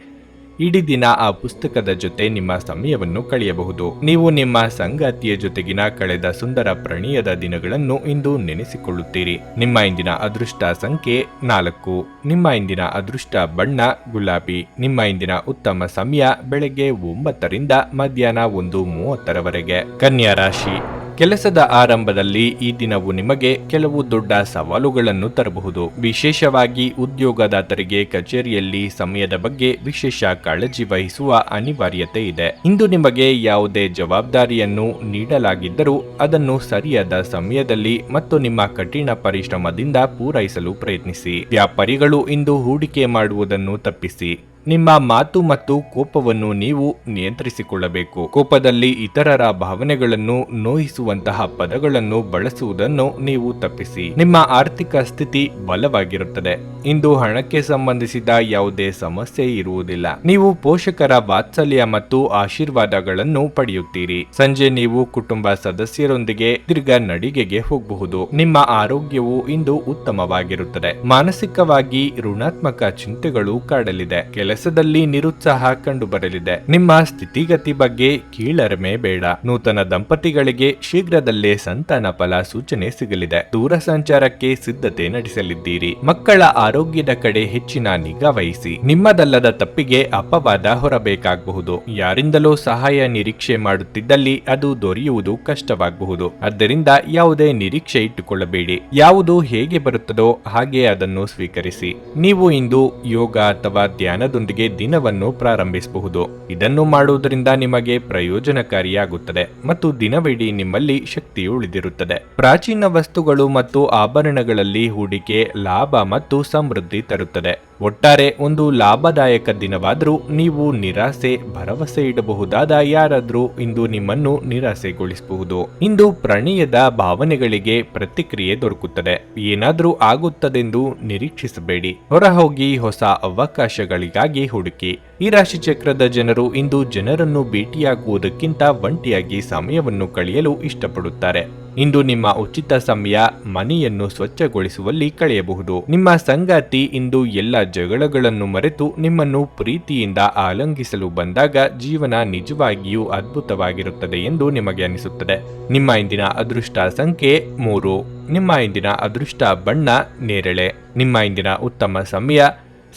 [SPEAKER 1] ಇಡೀ ದಿನ ಆ ಪುಸ್ತಕದ ಜೊತೆ ನಿಮ್ಮ ಸಮಯವನ್ನು ಕಳೆಯಬಹುದು. ನೀವು ನಿಮ್ಮ ಸಂಗಾತಿಯ ಜೊತೆಗಿನ ಕಳೆದ ಸುಂದರ ಪ್ರಣಯದ ದಿನಗಳನ್ನು ಇಂದು ನೆನೆಸಿಕೊಳ್ಳುತ್ತೀರಿ. ನಿಮ್ಮ ಇಂದಿನ ಅದೃಷ್ಟ ಸಂಖ್ಯೆ 4. ನಿಮ್ಮ ಇಂದಿನ ಅದೃಷ್ಟ ಬಣ್ಣ ಗುಲಾಬಿ. ನಿಮ್ಮ ಇಂದಿನ ಉತ್ತಮ ಸಮಯ ಬೆಳಗ್ಗೆ 9ರಿಂದ ಮಧ್ಯಾಹ್ನ 1:30ರವರೆಗೆ. ಕನ್ಯಾ ರಾಶಿ. ಕೆಲಸದ ಆರಂಭದಲ್ಲಿ ಈ ದಿನವು ನಿಮಗೆ ಕೆಲವು ದೊಡ್ಡ ಸವಾಲುಗಳನ್ನು ತರಬಹುದು. ವಿಶೇಷವಾಗಿ ಉದ್ಯೋಗದಾತರಿಗೆ ಕಚೇರಿಯಲ್ಲಿ ಸಮಯದ ಬಗ್ಗೆ ವಿಶೇಷ ಕಾಳಜಿ ವಹಿಸುವ ಅನಿವಾರ್ಯತೆ ಇದೆ. ಇಂದು ನಿಮಗೆ ಯಾವುದೇ ಜವಾಬ್ದಾರಿಯನ್ನು ನೀಡಲಾಗಿದ್ದರೂ ಅದನ್ನು ಸರಿಯಾದ ಸಮಯದಲ್ಲಿ ಮತ್ತು ನಿಮ್ಮ ಕಠಿಣ ಪರಿಶ್ರಮದಿಂದ ಪೂರೈಸಲು ಪ್ರಯತ್ನಿಸಿ. ವ್ಯಾಪಾರಿಗಳು ಇಂದು ಹೂಡಿಕೆ ಮಾಡುವುದನ್ನು ತಪ್ಪಿಸಿ. ನಿಮ್ಮ ಮಾತು ಮತ್ತು ಕೋಪವನ್ನು ನೀವು ನಿಯಂತ್ರಿಸಿಕೊಳ್ಳಬೇಕು. ಕೋಪದಲ್ಲಿ ಇತರರ ಭಾವನೆಗಳನ್ನು ನೋಯಿಸುವಂತಹ ಪದಗಳನ್ನು ಬಳಸುವುದನ್ನು ನೀವು ತಪ್ಪಿಸಿ. ನಿಮ್ಮ ಆರ್ಥಿಕ ಸ್ಥಿತಿ ಬಲವಾಗಿರುತ್ತದೆ. ಇಂದು ಹಣಕ್ಕೆ ಸಂಬಂಧಿಸಿದ ಯಾವುದೇ ಸಮಸ್ಯೆ ಇರುವುದಿಲ್ಲ. ನೀವು ಪೋಷಕರ ವಾತ್ಸಲ್ಯ ಮತ್ತು ಆಶೀರ್ವಾದಗಳನ್ನು ಪಡೆಯುತ್ತೀರಿ. ಸಂಜೆ ನೀವು ಕುಟುಂಬ ಸದಸ್ಯರೊಂದಿಗೆ ದೀರ್ಘ ನಡಿಗೆಗೆ ಹೋಗಬಹುದು. ನಿಮ್ಮ ಆರೋಗ್ಯವು ಇಂದು ಉತ್ತಮವಾಗಿರುತ್ತದೆ. ಮಾನಸಿಕವಾಗಿ ಋಣಾತ್ಮಕ ಚಿಂತೆಗಳು ಕಾಡಲಿದೆ. ಕೆಲಸದಲ್ಲಿ ನಿರುತ್ಸಾಹ ಕಂಡುಬರಲಿದೆ. ನಿಮ್ಮ ಸ್ಥಿತಿಗತಿ ಬಗ್ಗೆ ಕೀಳರಿಮೆ ಬೇಡ. ನೂತನ ದಂಪತಿಗಳಿಗೆ ಶೀಘ್ರದಲ್ಲೇ ಸಂತಾನ ಫಲ ಸೂಚನೆ ಸಿಗಲಿದೆ. ದೂರ ಸಂಚಾರಕ್ಕೆ ಸಿದ್ಧತೆ ನಡೆಸಲಿದ್ದೀರಿ. ಮಕ್ಕಳ ಆರೋಗ್ಯದ ಕಡೆ ಹೆಚ್ಚಿನ ನಿಗಾ ವಹಿಸಿ. ನಿಮ್ಮದಲ್ಲದ ತಪ್ಪಿಗೆ ಅಪವಾದ ಹೊರಬೇಕಾಗಬಹುದು. ಯಾರಿಂದಲೋ ಸಹಾಯ ನಿರೀಕ್ಷೆ ಮಾಡುತ್ತಿದ್ದಲ್ಲಿ ಅದು ದೊರೆಯುವುದು ಕಷ್ಟವಾಗಬಹುದು. ಆದ್ದರಿಂದ ಯಾವುದೇ ನಿರೀಕ್ಷೆ ಇಟ್ಟುಕೊಳ್ಳಬೇಡಿ. ಯಾವುದು ಹೇಗೆ ಬರುತ್ತದೋ ಹಾಗೆ ಅದನ್ನು ಸ್ವೀಕರಿಸಿ. ನೀವು ಇಂದು ಯೋಗ ಅಥವಾ ಧ್ಯಾನದೊಂದಿಗೆ ದಿನವನ್ನು ಪ್ರಾರಂಭಿಸಬಹುದು. ಇದನ್ನು ಮಾಡುವುದರಿಂದ ನಿಮಗೆ ಪ್ರಯೋಜನಕಾರಿಯಾಗುತ್ತದೆ ಮತ್ತು ದಿನವಿಡೀ ನಿಮ್ಮಲ್ಲಿ ಶಕ್ತಿ ಉಳಿದಿರುತ್ತದೆ. ಪ್ರಾಚೀನ ವಸ್ತುಗಳು ಮತ್ತು ಆಭರಣಗಳಲ್ಲಿ ಹೂಡಿಕೆ ಲಾಭ ಮತ್ತು ಸಮೃದ್ಧಿ ತರುತ್ತದೆ. ಒಟ್ಟಾರೆ ಒಂದು ಲಾಭದಾಯಕ ದಿನವಾದರೂ ನೀವು ನಿರಾಸೆ ಭರವಸೆ ಇಡಬಹುದಾದ ಯಾರಾದರೂ ಇಂದು ನಿಮ್ಮನ್ನು ನಿರಾಸೆಗೊಳಿಸಬಹುದು. ಇಂದು ಪ್ರಣಯದ ಭಾವನೆಗಳಿಗೆ ಪ್ರತಿಕ್ರಿಯೆ ದೊರಕುತ್ತದೆ. ಏನಾದರೂ ಆಗುತ್ತದೆಂದು ನಿರೀಕ್ಷಿಸಬೇಡಿ. ಹೊರಹೋಗಿ ಹೊಸ ಅವಕಾಶಗಳಿಗಾಗಿ ಹುಡುಕಿ. ಈ ರಾಶಿ ಚಕ್ರದ ಜನರು ಇಂದು ಜನರನ್ನು ಭೇಟಿಯಾಗುವುದಕ್ಕಿಂತ ಒಂಟಿಯಾಗಿ ಸಮಯವನ್ನು ಕಳೆಯಲು ಇಷ್ಟಪಡುತ್ತಾರೆ. ಇಂದು ನಿಮ್ಮ ಉಚಿತ ಸಮಯ ಮನೆಯನ್ನು ಸ್ವಚ್ಛಗೊಳಿಸುವಲ್ಲಿ ಕಳೆಯಬಹುದು. ನಿಮ್ಮ ಸಂಗಾತಿ ಇಂದು ಎಲ್ಲ ಜಗಳಗಳನ್ನು ಮರೆತು ನಿಮ್ಮನ್ನು ಪ್ರೀತಿಯಿಂದ ಆಲಂಗಿಸಲು ಬಂದಾಗ ಜೀವನ ನಿಜವಾಗಿಯೂ ಅದ್ಭುತವಾಗಿರುತ್ತದೆ ಎಂದು ನಿಮಗೆ ಅನಿಸುತ್ತದೆ. ನಿಮ್ಮ ಇಂದಿನ ಅದೃಷ್ಟ ಸಂಖ್ಯೆ 3. ನಿಮ್ಮ ಇಂದಿನ ಅದೃಷ್ಟ ಬಣ್ಣ ನೇರಳೆ. ನಿಮ್ಮ ಇಂದಿನ ಉತ್ತಮ ಸಮಯ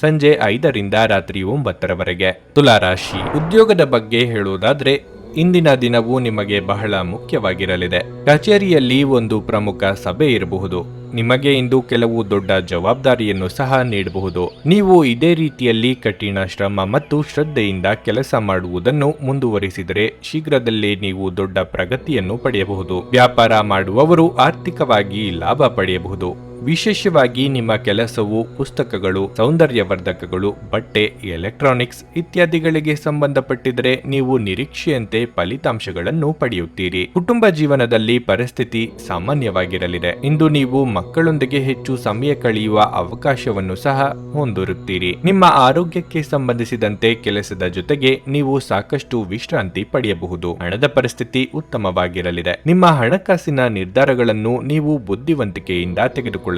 [SPEAKER 1] ಸಂಜೆ 5ರಿಂದ ರಾತ್ರಿ 9ರವರೆಗೆ. ತುಲಾರಾಶಿ, ಉದ್ಯೋಗದ ಬಗ್ಗೆ ಹೇಳುವುದಾದ್ರೆ ಇಂದಿನ ದಿನವೂ ನಿಮಗೆ ಬಹಳ ಮುಖ್ಯವಾಗಿರಲಿದೆ. ಕಚೇರಿಯಲ್ಲಿ ಒಂದು ಪ್ರಮುಖ ಸಭೆ ಇರಬಹುದು. ನಿಮಗೆ ಇಂದು ಕೆಲವು ದೊಡ್ಡ ಜವಾಬ್ದಾರಿಯನ್ನು ಸಹ ನೀಡಬಹುದು. ನೀವು ಇದೇ ರೀತಿಯಲ್ಲಿ ಕಠಿಣ ಶ್ರಮ ಮತ್ತು ಶ್ರದ್ಧೆಯಿಂದ ಕೆಲಸ ಮಾಡುವುದನ್ನು ಮುಂದುವರಿಸಿದರೆ ಶೀಘ್ರದಲ್ಲೇ ನೀವು ದೊಡ್ಡ ಪ್ರಗತಿಯನ್ನು ಪಡೆಯಬಹುದು. ವ್ಯಾಪಾರ ಮಾಡುವವರು ಆರ್ಥಿಕವಾಗಿ ಲಾಭ ಪಡೆಯಬಹುದು. ವಿಶೇಷವಾಗಿ ನಿಮ್ಮ ಕೆಲಸವು ಪುಸ್ತಕಗಳು, ಸೌಂದರ್ಯವರ್ಧಕಗಳು, ಬಟ್ಟೆ, ಎಲೆಕ್ಟ್ರಾನಿಕ್ಸ್ ಇತ್ಯಾದಿಗಳಿಗೆ ಸಂಬಂಧಪಟ್ಟಿದ್ದರೆ ನೀವು ನಿರೀಕ್ಷೆಯಂತೆ ಫಲಿತಾಂಶಗಳನ್ನು ಪಡೆಯುತ್ತೀರಿ. ಕುಟುಂಬ ಜೀವನದಲ್ಲಿ ಪರಿಸ್ಥಿತಿ ಸಾಮಾನ್ಯವಾಗಿರಲಿದೆ. ಇಂದು ನೀವು ಮಕ್ಕಳೊಂದಿಗೆ ಹೆಚ್ಚು ಸಮಯ ಕಳೆಯುವ ಅವಕಾಶವನ್ನು ಸಹ ಹೊಂದಿರುತ್ತೀರಿ. ನಿಮ್ಮ ಆರೋಗ್ಯಕ್ಕೆ ಸಂಬಂಧಿಸಿದಂತೆ ಕೆಲಸದ ಜೊತೆಗೆ ನೀವು ಸಾಕಷ್ಟು ವಿಶ್ರಾಂತಿ ಪಡೆಯಬಹುದು. ಹಣದ ಪರಿಸ್ಥಿತಿ ಉತ್ತಮವಾಗಿರಲಿದೆ. ನಿಮ್ಮ ಹಣಕಾಸಿನ ನಿರ್ಧಾರಗಳನ್ನು ನೀವು ಬುದ್ಧಿವಂತಿಕೆಯಿಂದ ತೆಗೆದುಕೊಳ್ಳಬೇಕು.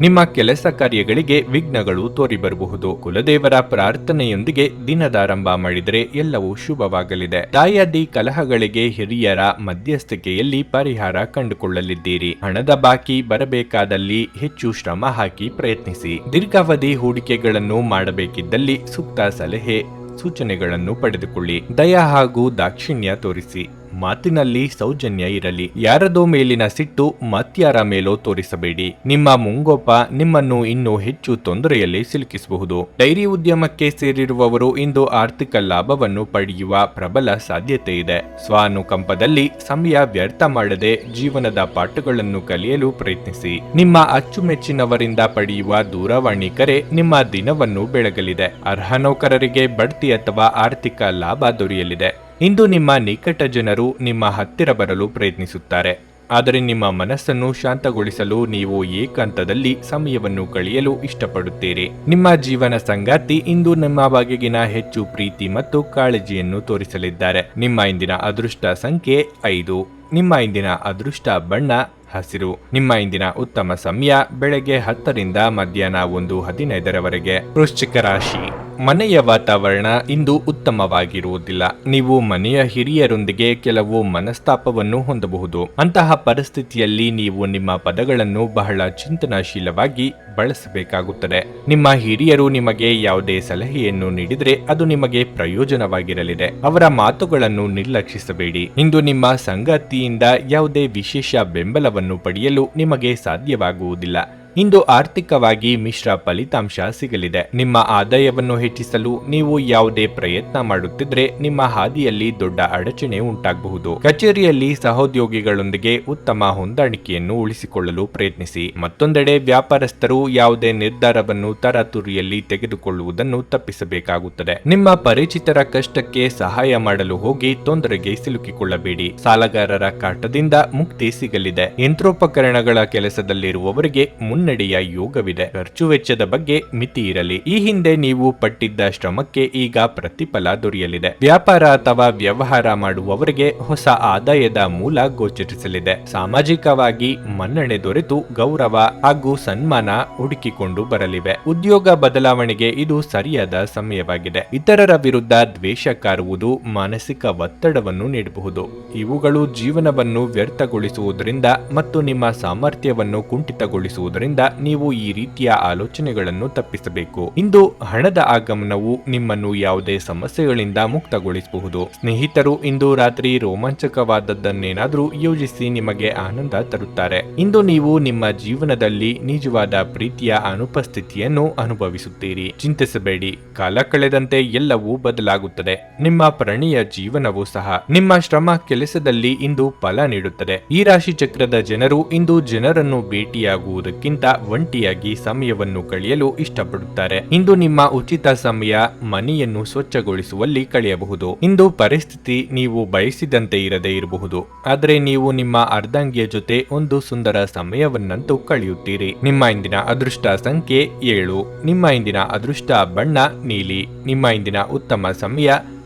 [SPEAKER 1] ನಿಮ್ಮ ಕೆಲಸ ಕಾರ್ಯಗಳಿಗೆ ವಿಘ್ನಗಳು ತೋರಿಬರಬಹುದು. ಕುಲದೇವರ ಪ್ರಾರ್ಥನೆಯೊಂದಿಗೆ ದಿನದಾರಂಭ ಮಾಡಿದರೆ ಎಲ್ಲವೂ ಶುಭವಾಗಲಿದೆ. ದಾಯಾದಿ ಕಲಹಗಳಿಗೆ ಹಿರಿಯರ ಮಧ್ಯಸ್ಥಿಕೆಯಲ್ಲಿ ಪರಿಹಾರ ಕಂಡುಕೊಳ್ಳಲಿದ್ದೀರಿ. ಹಣದ ಬಾಕಿ ಬರಬೇಕಾದಲ್ಲಿ ಹೆಚ್ಚು ಶ್ರಮ ಹಾಕಿ ಪ್ರಯತ್ನಿಸಿ. ದೀರ್ಘಾವಧಿ ಹೂಡಿಕೆಗಳನ್ನು ಮಾಡಬೇಕಿದ್ದಲ್ಲಿ ಸೂಕ್ತ ಸಲಹೆ ಸೂಚನೆಗಳನ್ನು ಪಡೆದುಕೊಳ್ಳಿ. ದಯ ಹಾಗೂ ದಾಕ್ಷಿಣ್ಯ ತೋರಿಸಿ. ಮಾತಿನಲ್ಲಿ ಸೌಜನ್ಯ ಇರಲಿ. ಯಾರದೋ ಮೇಲಿನ ಸಿಟ್ಟು ಮತ್ಯಾರ ಮೇಲೋ ತೋರಿಸಬೇಡಿ. ನಿಮ್ಮ ಮುಂಗೋಪ ನಿಮ್ಮನ್ನು ಇನ್ನೂ ಹೆಚ್ಚು ತೊಂದರೆಯಲ್ಲಿ ಸಿಲುಕಿಸಬಹುದು. ಡೈರಿ ಉದ್ಯಮಕ್ಕೆ ಸೇರಿರುವವರು ಇಂದು ಆರ್ಥಿಕ ಲಾಭವನ್ನು ಪಡೆಯುವ ಪ್ರಬಲ ಸಾಧ್ಯತೆ ಇದೆ. ಸ್ವಾನುಕಂಪದಲ್ಲಿ ಸಮಯ ವ್ಯರ್ಥ ಮಾಡದೆ ಜೀವನದ ಪಾಠಗಳನ್ನು ಕಲಿಯಲು ಪ್ರಯತ್ನಿಸಿ. ನಿಮ್ಮ ಅಚ್ಚುಮೆಚ್ಚಿನವರಿಂದ ಪಡೆಯುವ ದೂರವಾಣಿ ಕರೆ ನಿಮ್ಮ ದಿನವನ್ನು ಬೆಳಗಲಿದೆ. ಅರ್ಹ ನೌಕರರಿಗೆ ಬಡ್ತಿ ಅಥವಾ ಆರ್ಥಿಕ ಲಾಭ ದೊರೆಯಲಿದೆ. ಇಂದು ನಿಮ್ಮ ನಿಕಟ ಜನರು ನಿಮ್ಮ ಹತ್ತಿರ ಬರಲು ಪ್ರಯತ್ನಿಸುತ್ತಾರೆ. ಆದರೆ ನಿಮ್ಮ ಮನಸ್ಸನ್ನು ಶಾಂತಗೊಳಿಸಲು ನೀವು ಏಕಾಂತದಲ್ಲಿ ಸಮಯವನ್ನು ಕಳೆಯಲು ಇಷ್ಟಪಡುತ್ತೀರಿ. ನಿಮ್ಮ ಜೀವನ ಸಂಗಾತಿ ಇಂದು ನಿಮ್ಮ ಬಗೆಗಿನ ಹೆಚ್ಚು ಪ್ರೀತಿ ಮತ್ತು ಕಾಳಜಿಯನ್ನು ತೋರಿಸಲಿದ್ದಾರೆ. ನಿಮ್ಮ ಇಂದಿನ ಅದೃಷ್ಟ ಸಂಖ್ಯೆ 5. ನಿಮ್ಮ ಇಂದಿನ ಅದೃಷ್ಟ ಬಣ್ಣ ಹಸಿರು. ನಿಮ್ಮ ಇಂದಿನ ಉತ್ತಮ ಸಮಯ ಬೆಳಗ್ಗೆ 10ರಿಂದ ಮಧ್ಯಾಹ್ನ 1:15ರವರೆಗೆ. ವೃಶ್ಚಿಕ ರಾಶಿ, ಮನೆಯ ವಾತಾವರಣ ಇಂದು ಉತ್ತಮವಾಗಿರುವುದಿಲ್ಲ. ನೀವು ಮನೆಯ ಹಿರಿಯರೊಂದಿಗೆ ಕೆಲವು ಮನಸ್ತಾಪವನ್ನು ಹೊಂದಬಹುದು. ಅಂತಹ ಪರಿಸ್ಥಿತಿಯಲ್ಲಿ ನೀವು ನಿಮ್ಮ ಪದಗಳನ್ನು ಬಹಳ ಚಿಂತನಾಶೀಲವಾಗಿ ಬಳಸಬೇಕಾಗುತ್ತದೆ. ನಿಮ್ಮ ಹಿರಿಯರು ನಿಮಗೆ ಯಾವುದೇ ಸಲಹೆಯನ್ನು ನೀಡಿದರೆ ಅದು ನಿಮಗೆ ಪ್ರಯೋಜನವಾಗಿರಲಿದೆ. ಅವರ ಮಾತುಗಳನ್ನು ನಿರ್ಲಕ್ಷಿಸಬೇಡಿ. ಇಂದು ನಿಮ್ಮ ಸಂಗಾತಿಯಿಂದ ಯಾವುದೇ ವಿಶೇಷ ಬೆಂಬಲವನ್ನು ಪಡೆಯಲು ನಿಮಗೆ ಸಾಧ್ಯವಾಗುವುದಿಲ್ಲ. ಇಂದು ಆರ್ಥಿಕವಾಗಿ ಮಿಶ್ರ ಫಲಿತಾಂಶ ಸಿಗಲಿದೆ. ನಿಮ್ಮ ಆದಾಯವನ್ನು ಹೆಚ್ಚಿಸಲು ನೀವು ಯಾವುದೇ ಪ್ರಯತ್ನ ಮಾಡುತ್ತಿದ್ರೆ ನಿಮ್ಮ ಹಾದಿಯಲ್ಲಿ ದೊಡ್ಡ ಅಡಚಣೆ ಉಂಟಾಗಬಹುದು. ಕಚೇರಿಯಲ್ಲಿ ಸಹೋದ್ಯೋಗಿಗಳೊಂದಿಗೆ ಉತ್ತಮ ಹೊಂದಾಣಿಕೆಯನ್ನು ಉಳಿಸಿಕೊಳ್ಳಲು ಪ್ರಯತ್ನಿಸಿ. ಮತ್ತೊಂದೆಡೆ ವ್ಯಾಪಾರಸ್ಥರು ಯಾವುದೇ ನಿರ್ಧಾರವನ್ನು ತರಾತುರಿಯಲ್ಲಿ ತೆಗೆದುಕೊಳ್ಳುವುದನ್ನು ತಪ್ಪಿಸಬೇಕಾಗುತ್ತದೆ. ನಿಮ್ಮ ಪರಿಚಿತರ ಕಷ್ಟಕ್ಕೆ ಸಹಾಯ ಮಾಡಲು ಹೋಗಿ ತೊಂದರೆಗೆ ಸಿಲುಕಿಕೊಳ್ಳಬೇಡಿ. ಸಾಲಗಾರರ ಕಾಟದಿಂದ ಮುಕ್ತಿ ಸಿಗಲಿದೆ. ಯಂತ್ರೋಪಕರಣಗಳ ಕೆಲಸದಲ್ಲಿರುವವರಿಗೆ ಮುನ್ನಡೆಯ ಯೋಗವಿದೆ. ಖರ್ಚು ವೆಚ್ಚದ ಬಗ್ಗೆ ಮಿತಿ ಇರಲಿ. ಈ ಹಿಂದೆ ನೀವು ಪಟ್ಟಿದ್ದ ಶ್ರಮಕ್ಕೆ ಈಗ ಪ್ರತಿಫಲ ದೊರೆಯಲಿದೆ. ವ್ಯಾಪಾರ ಅಥವಾ ವ್ಯವಹಾರ ಮಾಡುವವರಿಗೆ ಹೊಸ ಆದಾಯದ ಮೂಲ ಗೋಚರಿಸಲಿದೆ. ಸಾಮಾಜಿಕವಾಗಿ ಮನ್ನಣೆ ದೊರೆತು ಗೌರವ ಹಾಗೂ ಸನ್ಮಾನ ಹುಡುಕಿಕೊಂಡು ಬರಲಿವೆ. ಉದ್ಯೋಗ ಬದಲಾವಣೆಗೆ ಇದು ಸರಿಯಾದ ಸಮಯವಾಗಿದೆ. ಇತರರ ವಿರುದ್ಧ ದ್ವೇಷ ಕಾರುವುದು ಮಾನಸಿಕ ಒತ್ತಡವನ್ನು ನೀಡಬಹುದು. ಇವುಗಳು ಜೀವನವನ್ನು ವ್ಯರ್ಥಗೊಳಿಸುವುದರಿಂದ ಮತ್ತು ನಿಮ್ಮ ಸಾಮರ್ಥ್ಯವನ್ನು ಕುಂಠಿತಗೊಳಿಸುವುದರಿಂದ ನೀವು ಈ ರೀತಿಯ ಆಲೋಚನೆಗಳನ್ನು ತಪ್ಪಿಸಬೇಕು. ಇಂದು ಹಣದ ಆಗಮನವು ನಿಮ್ಮನ್ನು ಯಾವುದೇ ಸಮಸ್ಯೆಗಳಿಂದ ಮುಕ್ತಗೊಳಿಸಬಹುದು. ಸ್ನೇಹಿತರು ಇಂದು ರಾತ್ರಿ ರೋಮಾಂಚಕವಾದದ್ದನ್ನೇನಾದರೂ ಯೋಜಿಸಿ ನಿಮಗೆ ಆನಂದ ತರುತ್ತಾರೆ. ಇಂದು ನೀವು ನಿಮ್ಮ ಜೀವನದಲ್ಲಿ ನಿಜವಾದ ಪ್ರೀತಿಯ ಅನುಪಸ್ಥಿತಿಯನ್ನು ಅನುಭವಿಸುತ್ತೀರಿ. ಚಿಂತಿಸಬೇಡಿ, ಕಾಲ ಕಳೆದಂತೆ ಎಲ್ಲವೂ ಬದಲಾಗುತ್ತದೆ. ನಿಮ್ಮ ಪ್ರಣಯ ಜೀವನವೂ ಸಹ. ನಿಮ್ಮ ಶ್ರಮ ಕೆಲಸದಲ್ಲಿ ಇಂದು ಫಲ ನೀಡುತ್ತದೆ. ಈ ರಾಶಿ ಚಕ್ರದ ಜನರು ಇಂದು ಜನರನ್ನು ಭೇಟಿಯಾಗುವುದಕ್ಕಿಂತ ಒಂಟಿಯಾಗಿ ಸಮಯವನ್ನು ಕಳೆಯಲು ಇಷ್ಟಪಡುತ್ತಾರೆ. ಇಂದು ನಿಮ್ಮ ಉಚಿತ ಸಮಯ ಮನೆಯನ್ನು ಸ್ವಚ್ಛಗೊಳಿಸುವಲ್ಲಿ ಕಳೆಯಬಹುದು. ಇಂದು ಪರಿಸ್ಥಿತಿ ನೀವು ಬಯಸಿದಂತೆ ಇರದೇ ಇರಬಹುದು, ಆದರೆ ನೀವು ನಿಮ್ಮ ಅರ್ಧಾಂಗಿಯ ಜೊತೆ ಒಂದು ಸುಂದರ ಸಮಯವನ್ನಂತೂ ಕಳೆಯುತ್ತೀರಿ. ನಿಮ್ಮ ಇಂದಿನ ಅದೃಷ್ಟ ಸಂಖ್ಯೆ 7. ನಿಮ್ಮ ಇಂದಿನ ಅದೃಷ್ಟ ಬಣ್ಣ ನೀಲಿ. ನಿಮ್ಮ ಇಂದಿನ ಉತ್ತಮ ಸಮಯ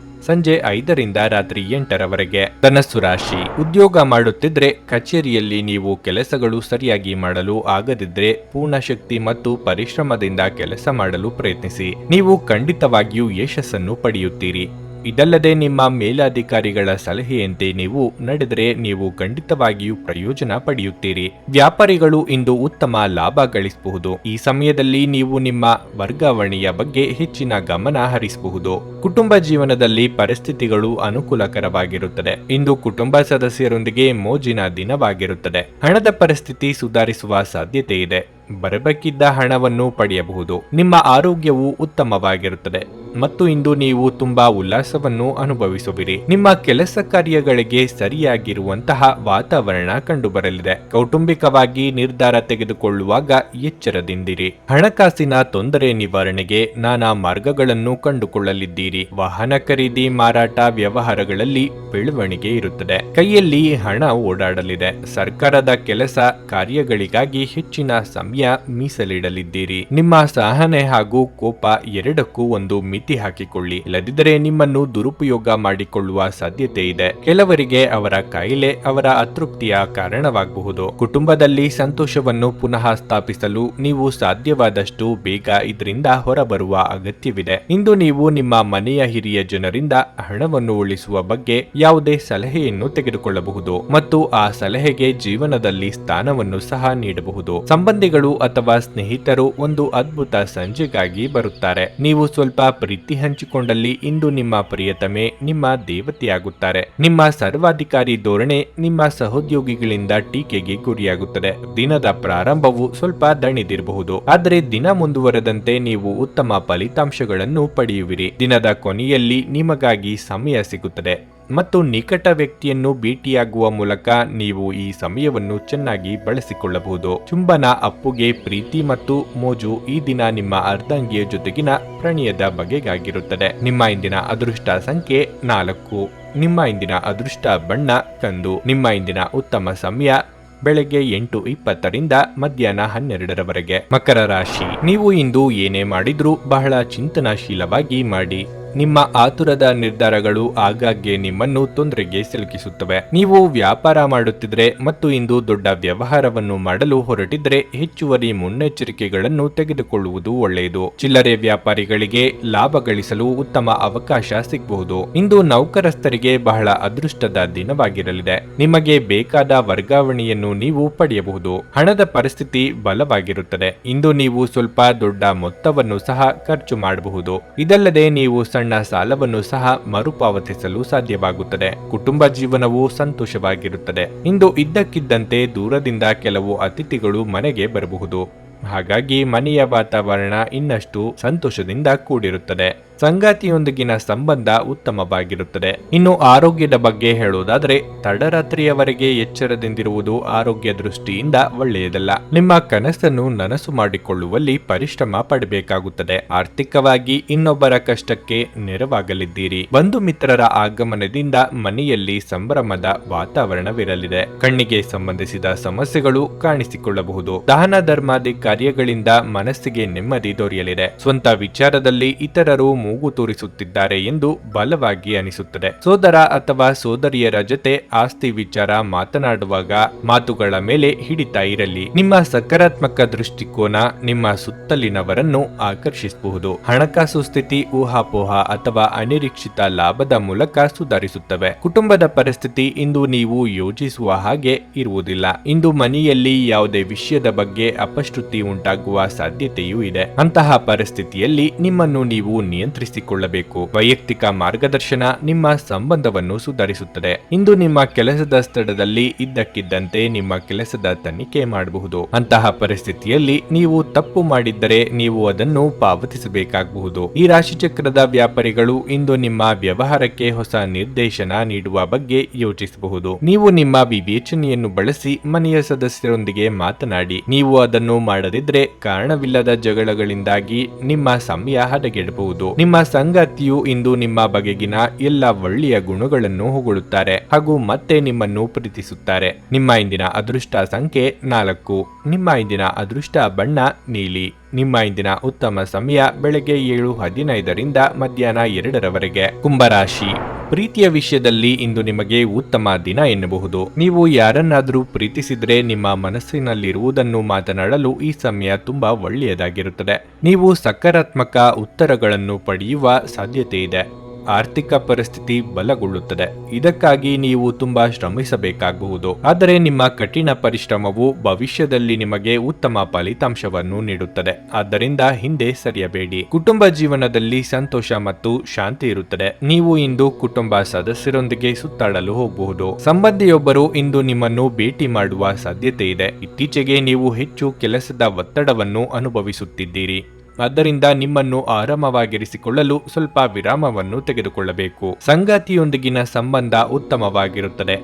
[SPEAKER 1] ಸಂಜೆ 5ರಿಂದ ರಾತ್ರಿ 8ರವರೆಗೆ. ಧನಸ್ಸು ರಾಶಿ, ಉದ್ಯೋಗ ಮಾಡುತ್ತಿದ್ರೆ ಕಚೇರಿಯಲ್ಲಿ ನೀವು ಕೆಲಸಗಳು ಸರಿಯಾಗಿ ಮಾಡಲು ಆಗದಿದ್ರೆ ಪೂರ್ಣ ಶಕ್ತಿ ಮತ್ತು ಪರಿಶ್ರಮದಿಂದ ಕೆಲಸ ಮಾಡಲು ಪ್ರಯತ್ನಿಸಿ. ನೀವು ಖಂಡಿತವಾಗಿಯೂ ಯಶಸ್ಸನ್ನು ಪಡೆಯುತ್ತೀರಿ. ಇದಲ್ಲದೆ ನಿಮ್ಮ ಮೇಲಾಧಿಕಾರಿಗಳ ಸಲಹೆಯಂತೆ ನೀವು ನಡೆದರೆ ನೀವು ಖಂಡಿತವಾಗಿಯೂ ಪ್ರಯೋಜನ ಪಡೆಯುತ್ತೀರಿ. ವ್ಯಾಪಾರಿಗಳು ಇಂದು ಉತ್ತಮ ಲಾಭ ಗಳಿಸಬಹುದು. ಈ ಸಮಯದಲ್ಲಿ ನೀವು ನಿಮ್ಮ ವರ್ಗಾವಣೆಯ ಬಗ್ಗೆ ಹೆಚ್ಚಿನ ಗಮನ ಹರಿಸಬಹುದು. ಕುಟುಂಬ ಜೀವನದಲ್ಲಿ ಪರಿಸ್ಥಿತಿಗಳು ಅನುಕೂಲಕರವಾಗಿರುತ್ತದೆ. ಇಂದು ಕುಟುಂಬ ಸದಸ್ಯರೊಂದಿಗೆ ಮೋಜಿನ ದಿನವಾಗಿರುತ್ತದೆ. ಹಣದ ಪರಿಸ್ಥಿತಿ ಸುಧಾರಿಸುವ ಸಾಧ್ಯತೆ ಇದೆ. ಬರಬೇಕಿದ್ದ ಹಣವನ್ನು ಪಡೆಯಬಹುದು. ನಿಮ್ಮ ಆರೋಗ್ಯವು ಉತ್ತಮವಾಗಿರುತ್ತದೆ ಮತ್ತು ಇಂದು ನೀವು ತುಂಬಾ ಉಲ್ಲಾಸವನ್ನು ಅನುಭವಿಸುವಿರಿ. ನಿಮ್ಮ ಕೆಲಸ ಕಾರ್ಯಗಳಿಗೆ ಸರಿಯಾಗಿರುವಂತಹ ವಾತಾವರಣ ಕಂಡುಬರಲಿದೆ. ಕೌಟುಂಬಿಕವಾಗಿ ನಿರ್ಧಾರ ತೆಗೆದುಕೊಳ್ಳುವಾಗ ಎಚ್ಚರದಿಂದಿರಿ. ಹಣಕಾಸಿನ ತೊಂದರೆ ನಿವಾರಣೆಗೆ ನಾನಾ ಮಾರ್ಗಗಳನ್ನು ಕಂಡುಕೊಳ್ಳಲಿದ್ದೀರಿ. ವಾಹನ ಖರೀದಿ, ಮಾರಾಟ, ವ್ಯವಹಾರಗಳಲ್ಲಿ ಬೆಳವಣಿಗೆ ಇರುತ್ತದೆ. ಕೈಯಲ್ಲಿ ಹಣ ಓಡಾಡಲಿದೆ. ಸರ್ಕಾರದ ಕೆಲಸ ಕಾರ್ಯಗಳಿಗಾಗಿ ಹೆಚ್ಚಿನ ಸಮಯ ಮೀಸಲಿಡಲಿದ್ದೀರಿ. ನಿಮ್ಮ ಸಹನೆ ಹಾಗೂ ಕೋಪ ಎರಡಕ್ಕೂ ಒಂದು ಮಿತಿ ಹಾಕಿಕೊಳ್ಳಿ. ಇಲ್ಲದಿದ್ದರೆ ನಿಮ್ಮನ್ನು ದುರುಪಯೋಗ ಮಾಡಿಕೊಳ್ಳುವ ಸಾಧ್ಯತೆ ಇದೆ. ಕೆಲವರಿಗೆ ಅವರ ಕಾಯಿಲೆ ಅವರ ಅತೃಪ್ತಿಯ ಕಾರಣವಾಗಬಹುದು. ಕುಟುಂಬದಲ್ಲಿ ಸಂತೋಷವನ್ನು ಪುನಃ ಸ್ಥಾಪಿಸಲು ನೀವು ಸಾಧ್ಯವಾದಷ್ಟು ಬೇಗ ಇದರಿಂದ ಹೊರಬರುವ ಅಗತ್ಯವಿದೆ. ಇಂದು ನೀವು ನಿಮ್ಮ ಮನೆಯ ಹಿರಿಯ ಜನರಿಂದ ಹಣವನ್ನು ಉಳಿಸುವ ಬಗ್ಗೆ ಯಾವುದೇ ಸಲಹೆಯನ್ನು ತೆಗೆದುಕೊಳ್ಳಬಹುದು ಮತ್ತು ಆ ಸಲಹೆಗೆ ಜೀವನದಲ್ಲಿ ಸ್ಥಾನವನ್ನು ಸಹ ನೀಡಬಹುದು. ಸಂಬಂಧಿಗಳು ಅಥವಾ ಸ್ನೇಹಿತರು ಒಂದು ಅದ್ಭುತ ಸಂಜೆಗಾಗಿ ಬರುತ್ತಾರೆ. ನೀವು ಸ್ವಲ್ಪ ಪ್ರೀತಿ ಹಂಚಿಕೊಂಡಲ್ಲಿ ಇಂದು ನಿಮ್ಮ ಪ್ರಿಯತಮೆ ನಿಮ್ಮ ದೇವತೆಯಾಗುತ್ತಾರೆ. ನಿಮ್ಮ ಸರ್ವಾಧಿಕಾರಿ ಧೋರಣೆ ನಿಮ್ಮ ಸಹೋದ್ಯೋಗಿಗಳಿಂದ ಟೀಕೆಗೆ ಗುರಿಯಾಗುತ್ತದೆ. ದಿನದ ಪ್ರಾರಂಭವು ಸ್ವಲ್ಪ ದಣಿದಿರಬಹುದು, ಆದರೆ ದಿನ ಮುಂದುವರೆದಂತೆ ನೀವು ಉತ್ತಮ ಫಲಿತಾಂಶಗಳನ್ನು ಪಡೆಯುವಿರಿ. ದಿನದ ಕೊನೆಯಲ್ಲಿ ನಿಮಗಾಗಿ ಸಮಯ ಸಿಗುತ್ತದೆ ಮತ್ತು ನಿಕಟ ವ್ಯಕ್ತಿಯನ್ನು ಭೇಟಿಯಾಗುವ ಮೂಲಕ ನೀವು ಈ ಸಮಯವನ್ನು ಚೆನ್ನಾಗಿ ಬಳಸಿಕೊಳ್ಳಬಹುದು. ಚುಂಬನ, ಅಪ್ಪುಗೆ, ಪ್ರೀತಿ ಮತ್ತು ಮೋಜು ಈ ದಿನ ನಿಮ್ಮ ಅರ್ಧಾಂಗಿಯ ಜೊತೆಗಿನ ಪ್ರಣಯದ ಬಗೆಗಾಗಿರುತ್ತದೆ. ನಿಮ್ಮ ಇಂದಿನ ಅದೃಷ್ಟ ಸಂಖ್ಯೆ 4. ನಿಮ್ಮ ಇಂದಿನ ಅದೃಷ್ಟ ಬಣ್ಣ ಕಂದು. ನಿಮ್ಮ ಇಂದಿನ ಉತ್ತಮ ಸಮಯ ಬೆಳಗ್ಗೆ 8:20ರಿಂದ ಮಧ್ಯಾಹ್ನ 12ರವರೆಗೆ. ಮಕರ ರಾಶಿ. ನೀವು ಇಂದು ಏನೇ ಮಾಡಿದ್ರೂ ಬಹಳ ಚಿಂತನಾಶೀಲವಾಗಿ ಮಾಡಿ. ನಿಮ್ಮ ಆತುರದ ನಿರ್ಧಾರಗಳು ಆಗಾಗ್ಗೆ ನಿಮ್ಮನ್ನು ತೊಂದರೆಗೆ ಸಿಲುಕಿಸುತ್ತವೆ. ನೀವು ವ್ಯಾಪಾರ ಮಾಡುತ್ತಿದ್ರೆ ಮತ್ತು ಇಂದು ದೊಡ್ಡ ವ್ಯವಹಾರವನ್ನು ಮಾಡಲು ಹೊರಟಿದ್ರೆ ಹೆಚ್ಚುವರಿ ಮುನ್ನೆಚ್ಚರಿಕೆಗಳನ್ನು ತೆಗೆದುಕೊಳ್ಳುವುದು ಒಳ್ಳೆಯದು. ಚಿಲ್ಲರೆ ವ್ಯಾಪಾರಿಗಳಿಗೆ ಲಾಭ ಗಳಿಸಲು ಉತ್ತಮ ಅವಕಾಶ ಸಿಗಬಹುದು. ಇಂದು ನೌಕರಸ್ಥರಿಗೆ ಬಹಳ ಅದೃಷ್ಟದ ದಿನವಾಗಿರಲಿದೆ. ನಿಮಗೆ ಬೇಕಾದ ವರ್ಗಾವಣೆಯನ್ನು ನೀವು ಪಡೆಯಬಹುದು. ಹಣದ ಪರಿಸ್ಥಿತಿ ಬಲವಾಗಿರುತ್ತದೆ. ಇಂದು ನೀವು ಸ್ವಲ್ಪ ದೊಡ್ಡ ಮೊತ್ತವನ್ನು ಸಹ ಖರ್ಚು ಮಾಡಬಹುದು. ಇದಲ್ಲದೆ ನೀವು ಸಣ್ಣ ಸಾಲವನ್ನು ಸಹ ಮರುಪಾವತಿಸಲು ಸಾಧ್ಯವಾಗುತ್ತದೆ. ಕುಟುಂಬ ಜೀವನವು ಸಂತೋಷವಾಗಿರುತ್ತದೆ. ಇಂದು ಇದ್ದಕ್ಕಿದ್ದಂತೆ ದೂರದಿಂದ ಕೆಲವು ಅತಿಥಿಗಳು ಮನೆಗೆ ಬರಬಹುದು. ಹಾಗಾಗಿ ಮನೆಯ ವಾತಾವರಣ ಇನ್ನಷ್ಟು ಸಂತೋಷದಿಂದ ಕೂಡಿರುತ್ತದೆ. ಸಂಗಾತಿಯೊಂದಿಗಿನ ಸಂಬಂಧ ಉತ್ತಮವಾಗಿರುತ್ತದೆ. ಇನ್ನು ಆರೋಗ್ಯದ ಬಗ್ಗೆ ಹೇಳುವುದಾದರೆ ತಡರಾತ್ರಿಯವರೆಗೆ ಎಚ್ಚರದಿಂದಿರುವುದು ಆರೋಗ್ಯ ದೃಷ್ಟಿಯಿಂದ ಒಳ್ಳೆಯದಲ್ಲ. ನಿಮ್ಮ ಕನಸನ್ನು ನನಸು ಮಾಡಿಕೊಳ್ಳುವಲ್ಲಿ ಪರಿಶ್ರಮ ಪಡಬೇಕಾಗುತ್ತದೆ. ಆರ್ಥಿಕವಾಗಿ ಇನ್ನೊಬ್ಬರ ಕಷ್ಟಕ್ಕೆ ನೆರವಾಗಲಿದ್ದೀರಿ. ಬಂಧು ಮಿತ್ರರ ಆಗಮನದಿಂದ ಮನೆಯಲ್ಲಿ ಸಂಭ್ರಮದ ವಾತಾವರಣವಿರಲಿದೆ. ಕಣ್ಣಿಗೆ ಸಂಬಂಧಿಸಿದ ಸಮಸ್ಯೆಗಳು ಕಾಣಿಸಿಕೊಳ್ಳಬಹುದು. ದಾನ ಧರ್ಮಾದಿ ಕಾರ್ಯಗಳಿಂದ ಮನಸ್ಸಿಗೆ ನೆಮ್ಮದಿ ದೊರೆಯಲಿದೆ. ಸ್ವಂತ ವಿಚಾರದಲ್ಲಿ ಇತರರು ಮೂಗು ತೋರಿಸುತ್ತಿದ್ದಾರೆ ಎಂದು ಬಲವಾಗಿ ಅನಿಸುತ್ತದೆ. ಸೋದರ ಅಥವಾ ಸೋದರಿಯರ ಜೊತೆ ಆಸ್ತಿ ವಿಚಾರ ಮಾತನಾಡುವಾಗ ಮಾತುಗಳ ಮೇಲೆ ಹಿಡಿತಾ ಇರಲಿ. ನಿಮ್ಮ ಸಕಾರಾತ್ಮಕ ದೃಷ್ಟಿಕೋನ ನಿಮ್ಮ ಸುತ್ತಲಿನವರನ್ನು ಆಕರ್ಷಿಸಬಹುದು. ಹಣಕಾಸು ಸ್ಥಿತಿ ಊಹಾಪೋಹ ಅಥವಾ ಅನಿರೀಕ್ಷಿತ ಲಾಭದ ಮೂಲಕ ಸುಧಾರಿಸುತ್ತವೆ. ಕುಟುಂಬದ ಪರಿಸ್ಥಿತಿ ಇಂದು ನೀವು ಯೋಚಿಸುವ ಹಾಗೆ ಇರುವುದಿಲ್ಲ. ಇಂದು ಮನೆಯಲ್ಲಿ ಯಾವುದೇ ವಿಷಯದ ಬಗ್ಗೆ ಅಪಶ್ರುತಿ ಉಂಟಾಗುವ ಸಾಧ್ಯತೆಯೂ ಇದೆ. ಅಂತಹ ಪರಿಸ್ಥಿತಿಯಲ್ಲಿ ನಿಮ್ಮನ್ನು ನೀವು ನಿಯಂತ್ರಿಸಿಕೊಳ್ಳಬೇಕು. ವೈಯಕ್ತಿಕ ಮಾರ್ಗದರ್ಶನ ನಿಮ್ಮ ಸಂಬಂಧವನ್ನು ಸುಧಾರಿಸುತ್ತದೆ. ಇಂದು ನಿಮ್ಮ ಕೆಲಸದ ಸ್ಥಳದಲ್ಲಿ ಇದ್ದಕ್ಕಿದ್ದಂತೆ ನಿಮ್ಮ ಕೆಲಸದ ತನಿಖೆ ಮಾಡಬಹುದು. ಅಂತಹ ಪರಿಸ್ಥಿತಿಯಲ್ಲಿ ನೀವು ತಪ್ಪು ಮಾಡಿದ್ದರೆ ನೀವು ಅದನ್ನು ಪಾವತಿಸಬೇಕಾಗಬಹುದು. ಈ ರಾಶಿಚಕ್ರದ ವ್ಯಾಪಾರಿಗಳು ಇಂದು ನಿಮ್ಮ ವ್ಯವಹಾರಕ್ಕೆ ಹೊಸ ನಿರ್ದೇಶನ ನೀಡುವ ಬಗ್ಗೆ ಯೋಚಿಸಬಹುದು. ನೀವು ನಿಮ್ಮ ವಿವೇಚನೆಯನ್ನು ಬಳಸಿ ಮನೆಯ ಸದಸ್ಯರೊಂದಿಗೆ ಮಾತನಾಡಿ. ನೀವು ಅದನ್ನು ಮಾಡದಿದ್ರೆ ಕಾರಣವಿಲ್ಲದ ಜಗಳಗಳಿಂದಾಗಿ ನಿಮ್ಮ ಸಮಯ ಹದಗೆಡಬಹುದು. ನಿಮ್ಮ ಸಂಗಾತಿಯು ಇಂದು ನಿಮ್ಮ ಬಗೆಗಿನ ಎಲ್ಲ ಒಳ್ಳೆಯ ಗುಣಗಳನ್ನು ಹೊಗಳುತ್ತಾರೆ ಹಾಗೂ ಮತ್ತೆ ನಿಮ್ಮನ್ನು ಪ್ರೀತಿಸುತ್ತಾರೆ. ನಿಮ್ಮ ಇಂದಿನ ಅದೃಷ್ಟ ಸಂಖ್ಯೆ 4. ನಿಮ್ಮ ಇಂದಿನ ಅದೃಷ್ಟ ಬಣ್ಣ ನೀಲಿ. ನಿಮ್ಮ ಇಂದಿನ ಉತ್ತಮ ಸಮಯ ಬೆಳಗ್ಗೆ 7:15ರಿಂದ ಮಧ್ಯಾಹ್ನ 2ರವರೆಗೆ. ಕುಂಭರಾಶಿ. ಪ್ರೀತಿಯ ವಿಷಯದಲ್ಲಿ ಇಂದು ನಿಮಗೆ ಉತ್ತಮ ದಿನ ಎನ್ನಬಹುದು. ನೀವು ಯಾರನ್ನಾದರೂ ಪ್ರೀತಿಸಿದ್ರೆ ನಿಮ್ಮ ಮನಸ್ಸಿನಲ್ಲಿರುವುದನ್ನು ಮಾತನಾಡಲು ಈ ಸಮಯ ತುಂಬಾ ಒಳ್ಳೆಯದಾಗಿರುತ್ತದೆ. ನೀವು ಸಕಾರಾತ್ಮಕ ಉತ್ತರಗಳನ್ನು ಪಡೆಯುವ ಸಾಧ್ಯತೆ ಇದೆ. ಆರ್ಥಿಕ ಪರಿಸ್ಥಿತಿ ಬಲಗೊಳ್ಳುತ್ತದೆ. ಇದಕ್ಕಾಗಿ ನೀವು ತುಂಬಾ ಶ್ರಮಿಸಬೇಕಾಗಬಹುದು. ಆದರೆ ನಿಮ್ಮ ಕಠಿಣ ಪರಿಶ್ರಮವು ಭವಿಷ್ಯದಲ್ಲಿ ನಿಮಗೆ ಉತ್ತಮ ಫಲಿತಾಂಶವನ್ನು ನೀಡುತ್ತದೆ. ಆದ್ದರಿಂದ ಹಿಂದೆ ಸರಿಯಬೇಡಿ. ಕುಟುಂಬ ಜೀವನದಲ್ಲಿ ಸಂತೋಷ ಮತ್ತು ಶಾಂತಿ ಇರುತ್ತದೆ. ನೀವು ಇಂದು ಕುಟುಂಬ ಸದಸ್ಯರೊಂದಿಗೆ ಸುತ್ತಾಡಲು ಹೋಗಬಹುದು. ಸಂಬಂಧಿಯೊಬ್ಬರು ಇಂದು ನಿಮ್ಮನ್ನು ಭೇಟಿ ಮಾಡುವ ಸಾಧ್ಯತೆ ಇದೆ. ಇತ್ತೀಚೆಗೆ ನೀವು ಹೆಚ್ಚು ಕೆಲಸದ ಒತ್ತಡವನ್ನು ಅನುಭವಿಸುತ್ತಿದ್ದೀರಿ. ಆದ್ದರಿಂದ ನಿಮ್ಮನ್ನು ಆರಾಮವಾಗಿರಿಸಿಕೊಳ್ಳಲು ಸ್ವಲ್ಪ ವಿರಾಮವನ್ನು ತೆಗೆದುಕೊಳ್ಳಬೇಕು. ಸಂಗಾತಿಯೊಂದಿಗಿನ ಸಂಬಂಧ ಉತ್ತಮವಾಗಿರುತ್ತದೆ.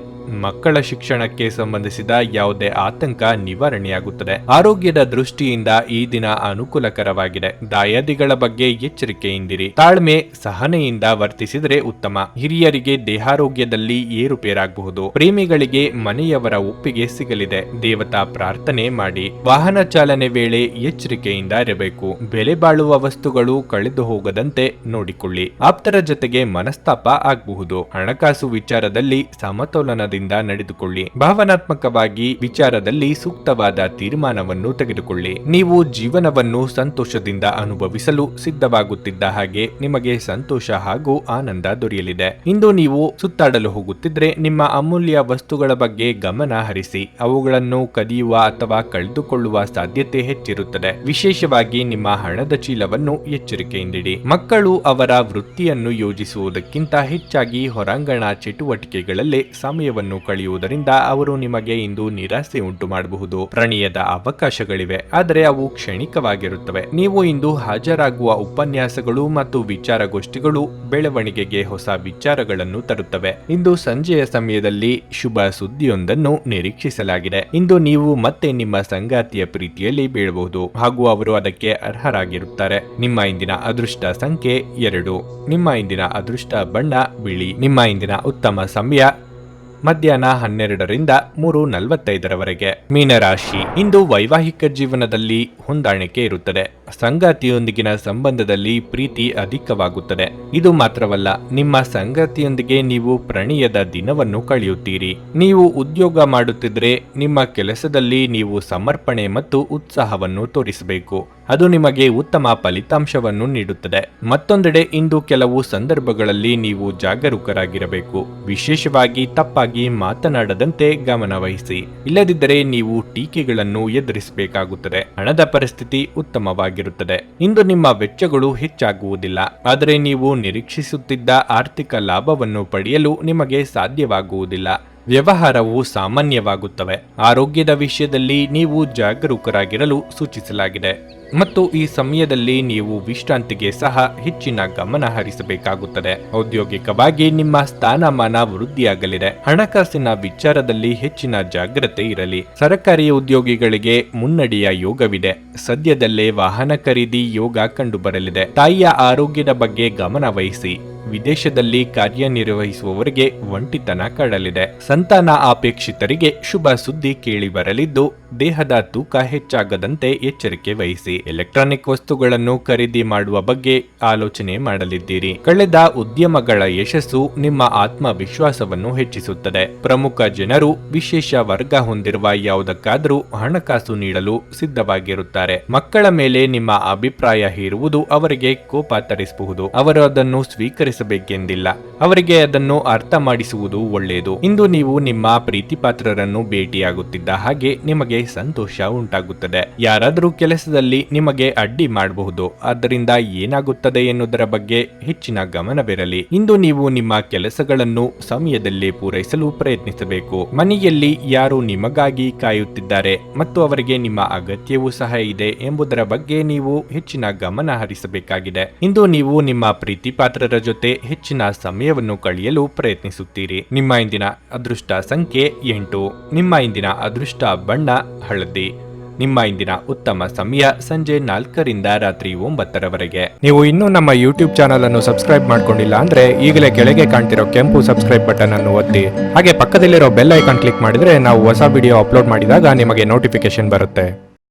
[SPEAKER 1] ಮಕ್ಕಳ ಶಿಕ್ಷಣಕ್ಕೆ ಸಂಬಂಧಿಸಿದ ಯಾವುದೇ ಆತಂಕ ನಿವಾರಣೆಯಾಗುತ್ತದೆ. ಆರೋಗ್ಯದ ದೃಷ್ಟಿಯಿಂದ ಈ ದಿನ ಅನುಕೂಲಕರವಾಗಿದೆ. ದಾಯಾದಿಗಳ ಬಗ್ಗೆ ಎಚ್ಚರಿಕೆಯಿಂದಿರಿ. ತಾಳ್ಮೆ ಸಹನೆಯಿಂದ ವರ್ತಿಸಿದರೆ ಉತ್ತಮ. ಹಿರಿಯರಿಗೆ ದೇಹಾರೋಗ್ಯದಲ್ಲಿ ಏರುಪೇರಾಗಬಹುದು. ಪ್ರೇಮಿಗಳಿಗೆ ಮನೆಯವರ ಒಪ್ಪಿಗೆ ಸಿಗಲಿದೆ. ದೇವತಾ ಪ್ರಾರ್ಥನೆ ಮಾಡಿ. ವಾಹನ ಚಾಲನೆ ವೇಳೆ ಎಚ್ಚರಿಕೆಯಿಂದ ಇರಬೇಕು. ಬೆಲೆ ಬಾಳುವ ವಸ್ತುಗಳು ಕಳೆದು ಹೋಗದಂತೆ ನೋಡಿಕೊಳ್ಳಿ. ಆಪ್ತರ ಜೊತೆಗೆ ಮನಸ್ತಾಪ ಆಗಬಹುದು. ಹಣಕಾಸು ವಿಚಾರದಲ್ಲಿ ಸಮತೋಲನದಿಂದ ನಡೆದುಕೊಳ್ಳಿ. ಭಾವನಾತ್ಮಕವಾಗಿ ವಿಚಾರದಲ್ಲಿ ಸೂಕ್ತವಾದ ತೀರ್ಮಾನವನ್ನು ತೆಗೆದುಕೊಳ್ಳಿ. ನೀವು ಜೀವನವನ್ನು ಸಂತೋಷದಿಂದ ಅನುಭವಿಸಲು ಸಿದ್ಧವಾಗುತ್ತಿದ್ದ ಹಾಗೆ ನಿಮಗೆ ಸಂತೋಷ ಹಾಗೂ ಆನಂದ ದೊರೆಯಲಿದೆ. ಇಂದು ನೀವು ಸುತ್ತಾಡಲು ಹೋಗುತ್ತಿದ್ರೆ ನಿಮ್ಮ ಅಮೂಲ್ಯ ವಸ್ತುಗಳ ಬಗ್ಗೆ ಗಮನ ಹರಿಸಿ. ಅವುಗಳನ್ನು ಕದಿಯುವ ಅಥವಾ ಕಳೆದುಕೊಳ್ಳುವ ಸಾಧ್ಯತೆ ಹೆಚ್ಚಿರುತ್ತದೆ. ವಿಶೇಷವಾಗಿ ನಿಮ್ಮ ಹಣದ ಚೀಲವನ್ನು ಎಚ್ಚರಿಕೆಯಿಂದಿಡಿ. ಮಕ್ಕಳು ಅವರ ವೃತ್ತಿಯನ್ನು ಯೋಜಿಸುವುದಕ್ಕಿಂತ ಹೆಚ್ಚಾಗಿ ಹೊರಾಂಗಣ ಚಟುವಟಿಕೆಗಳಲ್ಲೇ ಸಮಯವನ್ನು ಕಳೆಯುವುದರಿಂದ ಅವರು ನಿಮಗೆ ಇಂದು ನಿರಾಸೆ ಉಂಟು ಮಾಡಬಹುದು. ಪ್ರಣಯದ ಅವಕಾಶಗಳಿವೆ, ಆದರೆ ಅವು ಕ್ಷಣಿಕವಾಗಿರುತ್ತವೆ. ನೀವು ಇಂದು ಹಾಜರಾಗುವ ಉಪನ್ಯಾಸಗಳು ಮತ್ತು ವಿಚಾರಗೋಷ್ಠಿಗಳು ಬೆಳವಣಿಗೆಗೆ ಹೊಸ ವಿಚಾರಗಳನ್ನು ತರುತ್ತವೆ. ಇಂದು ಸಂಜೆಯ ಸಮಯದಲ್ಲಿ ಶುಭ ಸುದ್ದಿಯೊಂದನ್ನು ನಿರೀಕ್ಷಿಸಲಾಗಿದೆ. ಇಂದು ನೀವು ಮತ್ತೆ ನಿಮ್ಮ ಸಂಗಾತಿಯ ಪ್ರೀತಿಯಲ್ಲಿ ಬೀಳಬಹುದು ಹಾಗೂ ಅವರು ಅದಕ್ಕೆ ಅರ್ಹರಾಗಿರುತ್ತಾರೆ. ನಿಮ್ಮ ಇಂದಿನ ಅದೃಷ್ಟ ಸಂಖ್ಯೆ 2. ನಿಮ್ಮ ಇಂದಿನ ಅದೃಷ್ಟ ಬಣ್ಣ ಬಿಳಿ. ನಿಮ್ಮ ಇಂದಿನ ಉತ್ತಮ ಸಮಯ ಮಧ್ಯಾಹ್ನ 12ರಿಂದ 3:45 ಮೀನರಾಶಿ. ಇಂದು ವೈವಾಹಿಕ ಜೀವನದಲ್ಲಿ ಹೊಂದಾಣಿಕೆ ಇರುತ್ತದೆ. ಸಂಗಾತಿಯೊಂದಿಗಿನ ಸಂಬಂಧದಲ್ಲಿ ಪ್ರೀತಿ ಅಧಿಕವಾಗುತ್ತದೆ. ಇದು ಮಾತ್ರವಲ್ಲ, ನಿಮ್ಮ ಸಂಗಾತಿಯೊಂದಿಗೆ ನೀವು ಪ್ರಣಯದ ದಿನವನ್ನು ಕಳೆಯುತ್ತೀರಿ. ನೀವು ಉದ್ಯೋಗ ಮಾಡುತ್ತಿದ್ರೆ ನಿಮ್ಮ ಕೆಲಸದಲ್ಲಿ ನೀವು ಸಮರ್ಪಣೆ ಮತ್ತು ಉತ್ಸಾಹವನ್ನು ತೋರಿಸಬೇಕು. ಅದು ನಿಮಗೆ ಉತ್ತಮ ಫಲಿತಾಂಶವನ್ನು ನೀಡುತ್ತದೆ. ಮತ್ತೊಂದೆಡೆ ಇಂದು ಕೆಲವು ಸಂದರ್ಭಗಳಲ್ಲಿ ನೀವು ಜಾಗರೂಕರಾಗಿರಬೇಕು. ವಿಶೇಷವಾಗಿ ತಪ್ಪಾಗಿ ಮಾತನಾಡದಂತೆ ಗಮನ ವಹಿಸಿ. ಇಲ್ಲದಿದ್ದರೆ ನೀವು ಟೀಕೆಗಳನ್ನು ಎದುರಿಸಬೇಕಾಗುತ್ತದೆ. ಹಣದ ಪರಿಸ್ಥಿತಿ ಉತ್ತಮವಾಗಿರುತ್ತದೆ. ಇಂದು ನಿಮ್ಮ ವೆಚ್ಚಗಳು ಹೆಚ್ಚಾಗುವುದಿಲ್ಲ, ಆದರೆ ನೀವು ನಿರೀಕ್ಷಿಸುತ್ತಿದ್ದ ಆರ್ಥಿಕ ಲಾಭವನ್ನು ಪಡೆಯಲು ನಿಮಗೆ ಸಾಧ್ಯವಾಗುವುದಿಲ್ಲ. ವ್ಯವಹಾರವು ಸಾಮಾನ್ಯವಾಗುತ್ತವೆ. ಆರೋಗ್ಯದ ವಿಷಯದಲ್ಲಿ ನೀವು ಜಾಗರೂಕರಾಗಿರಲು ಸೂಚಿಸಲಾಗಿದೆ ಮತ್ತು ಈ ಸಮಯದಲ್ಲಿ ನೀವು ವಿಶ್ರಾಂತಿಗೆ ಸಹ ಹೆಚ್ಚಿನ ಗಮನ ಹರಿಸಬೇಕಾಗುತ್ತದೆ. ಔದ್ಯೋಗಿಕವಾಗಿ ನಿಮ್ಮ ಸ್ಥಾನಮಾನ ವೃದ್ಧಿಯಾಗಲಿದೆ. ಹಣಕಾಸಿನ ವಿಚಾರದಲ್ಲಿ ಹೆಚ್ಚಿನ ಜಾಗ್ರತೆ ಇರಲಿ. ಸರ್ಕಾರಿ ಉದ್ಯೋಗಿಗಳಿಗೆ ಮುನ್ನಡೆಯ ಯೋಗವಿದೆ. ಸದ್ಯದಲ್ಲೇ ವಾಹನ ಖರೀದಿ ಯೋಗ ಕಂಡುಬರಲಿದೆ. ತಾಯಿಯ ಆರೋಗ್ಯದ ಬಗ್ಗೆ ಗಮನ ವಹಿಸಿ. ವಿದೇಶದಲ್ಲಿ ಕಾರ್ಯನಿರ್ವಹಿಸುವವರಿಗೆ ಒಂಟಿತನ ಕಾಡಲಿದೆ. ಸಂತಾನ ಅಪೇಕ್ಷಿತರಿಗೆ ಶುಭ ಸುದ್ದಿ ಕೇಳಿ ಬರಲಿದ್ದು, ದೇಹದ ತೂಕ ಹೆಚ್ಚಾಗದಂತೆ ಎಚ್ಚರಿಕೆ ವಹಿಸಿ. ಎಲೆಕ್ಟ್ರಾನಿಕ್ ವಸ್ತುಗಳನ್ನು ಖರೀದಿ ಮಾಡುವ ಬಗ್ಗೆ ಆಲೋಚನೆ ಮಾಡಲಿದ್ದೀರಿ. ಕಳೆದ ಉದ್ಯಮಗಳ ಯಶಸ್ಸು ನಿಮ್ಮ ಆತ್ಮವಿಶ್ವಾಸವನ್ನು ಹೆಚ್ಚಿಸುತ್ತದೆ. ಪ್ರಮುಖ ಜನರು ವಿಶೇಷ ವರ್ಗ ಹೊಂದಿರುವ ಯಾವುದಕ್ಕಾದರೂ ಹಣಕಾಸು ನೀಡಲು ಸಿದ್ಧವಾಗಿರುತ್ತಾರೆ. ಮಕ್ಕಳ ಮೇಲೆ ನಿಮ್ಮ ಅಭಿಪ್ರಾಯ ಹೇರುವುದು ಅವರಿಗೆ ಕೋಪ ತರಿಸಬಹುದು. ಅವರು ಅದನ್ನು ಸ್ವೀಕರಿಸಬೇಕೆಂದಿಲ್ಲ. ಅವರಿಗೆ ಅದನ್ನು ಅರ್ಥ ಮಾಡಿಸುವುದು ಒಳ್ಳೆಯದು. ಇಂದು ನೀವು ನಿಮ್ಮ ಪ್ರೀತಿಪಾತ್ರರನ್ನು ಭೇಟಿಯಾಗುತ್ತಿದ್ದ ಹಾಗೆ ನಿಮಗೆ ಸಂತೋಷ ಉಂಟಾಗುತ್ತದೆ. ಯಾರಾದರೂ ಕೆಲಸದಲ್ಲಿ ನಿಮಗೆ ಅಡ್ಡಿ ಮಾಡಬಹುದು. ಆದ್ದರಿಂದ ಏನಾಗುತ್ತದೆ ಎನ್ನುವುದರ ಬಗ್ಗೆ ಹೆಚ್ಚಿನ ಗಮನವಿರಲಿ. ಇಂದು ನೀವು ನಿಮ್ಮ ಕೆಲಸಗಳನ್ನು ಸಮಯದಲ್ಲಿ ಪೂರೈಸಲು ಪ್ರಯತ್ನಿಸಬೇಕು. ಮನೆಯಲ್ಲಿ ಯಾರು ನಿಮಗಾಗಿ ಕಾಯುತ್ತಿದ್ದಾರೆ ಮತ್ತು ಅವರಿಗೆ ನಿಮ್ಮ ಅಗತ್ಯವೂ ಸಹ ಇದೆ ಎಂಬುದರ ಬಗ್ಗೆ ನೀವು ಹೆಚ್ಚಿನ ಗಮನ ಹರಿಸಬೇಕಾಗಿದೆ. ಇಂದು ನೀವು ನಿಮ್ಮ ಪ್ರೀತಿಪಾತ್ರರ ಜೊತೆ ಹೆಚ್ಚಿನ ಸಮಯವನ್ನು ಕಳೆಯಲು ಪ್ರಯತ್ನಿಸುತ್ತೀರಿ. ನಿಮ್ಮ ಇಂದಿನ ಅದೃಷ್ಟ ಸಂಖ್ಯೆ 8. ನಿಮ್ಮ ಇಂದಿನ ಅದೃಷ್ಟ ಬಣ್ಣ ಹಳದಿ. ನಿಮ್ಮ ಇಂದಿನ ಉತ್ತಮ ಸಮಯ ಸಂಜೆ 4ರಿಂದ ರಾತ್ರಿ 9ರವರೆಗೆ. ನೀವು ಇನ್ನೂ ನಮ್ಮ ಯೂಟ್ಯೂಬ್ ಚಾನಲ್ ಅನ್ನು ಸಬ್ಸ್ಕ್ರೈಬ್ ಮಾಡ್ಕೊಂಡಿಲ್ಲ ಅಂದ್ರೆ ಈಗಲೇ ಕೆಳಗೆ ಕಾಣ್ತಿರೋ ಕೆಂಪು ಸಬ್ಸ್ಕ್ರೈಬ್ ಬಟನ್ ಅನ್ನು ಒತ್ತಿ. ಹಾಗೆ ಪಕ್ಕದಲ್ಲಿರೋ ಬೆಲ್ ಐಕಾನ್ ಕ್ಲಿಕ್ ಮಾಡಿದ್ರೆ ನಾವು ಹೊಸ ವಿಡಿಯೋ ಅಪ್ಲೋಡ್ ಮಾಡಿದಾಗ ನಿಮಗೆ ನೋಟಿಫಿಕೇಶನ್ ಬರುತ್ತೆ.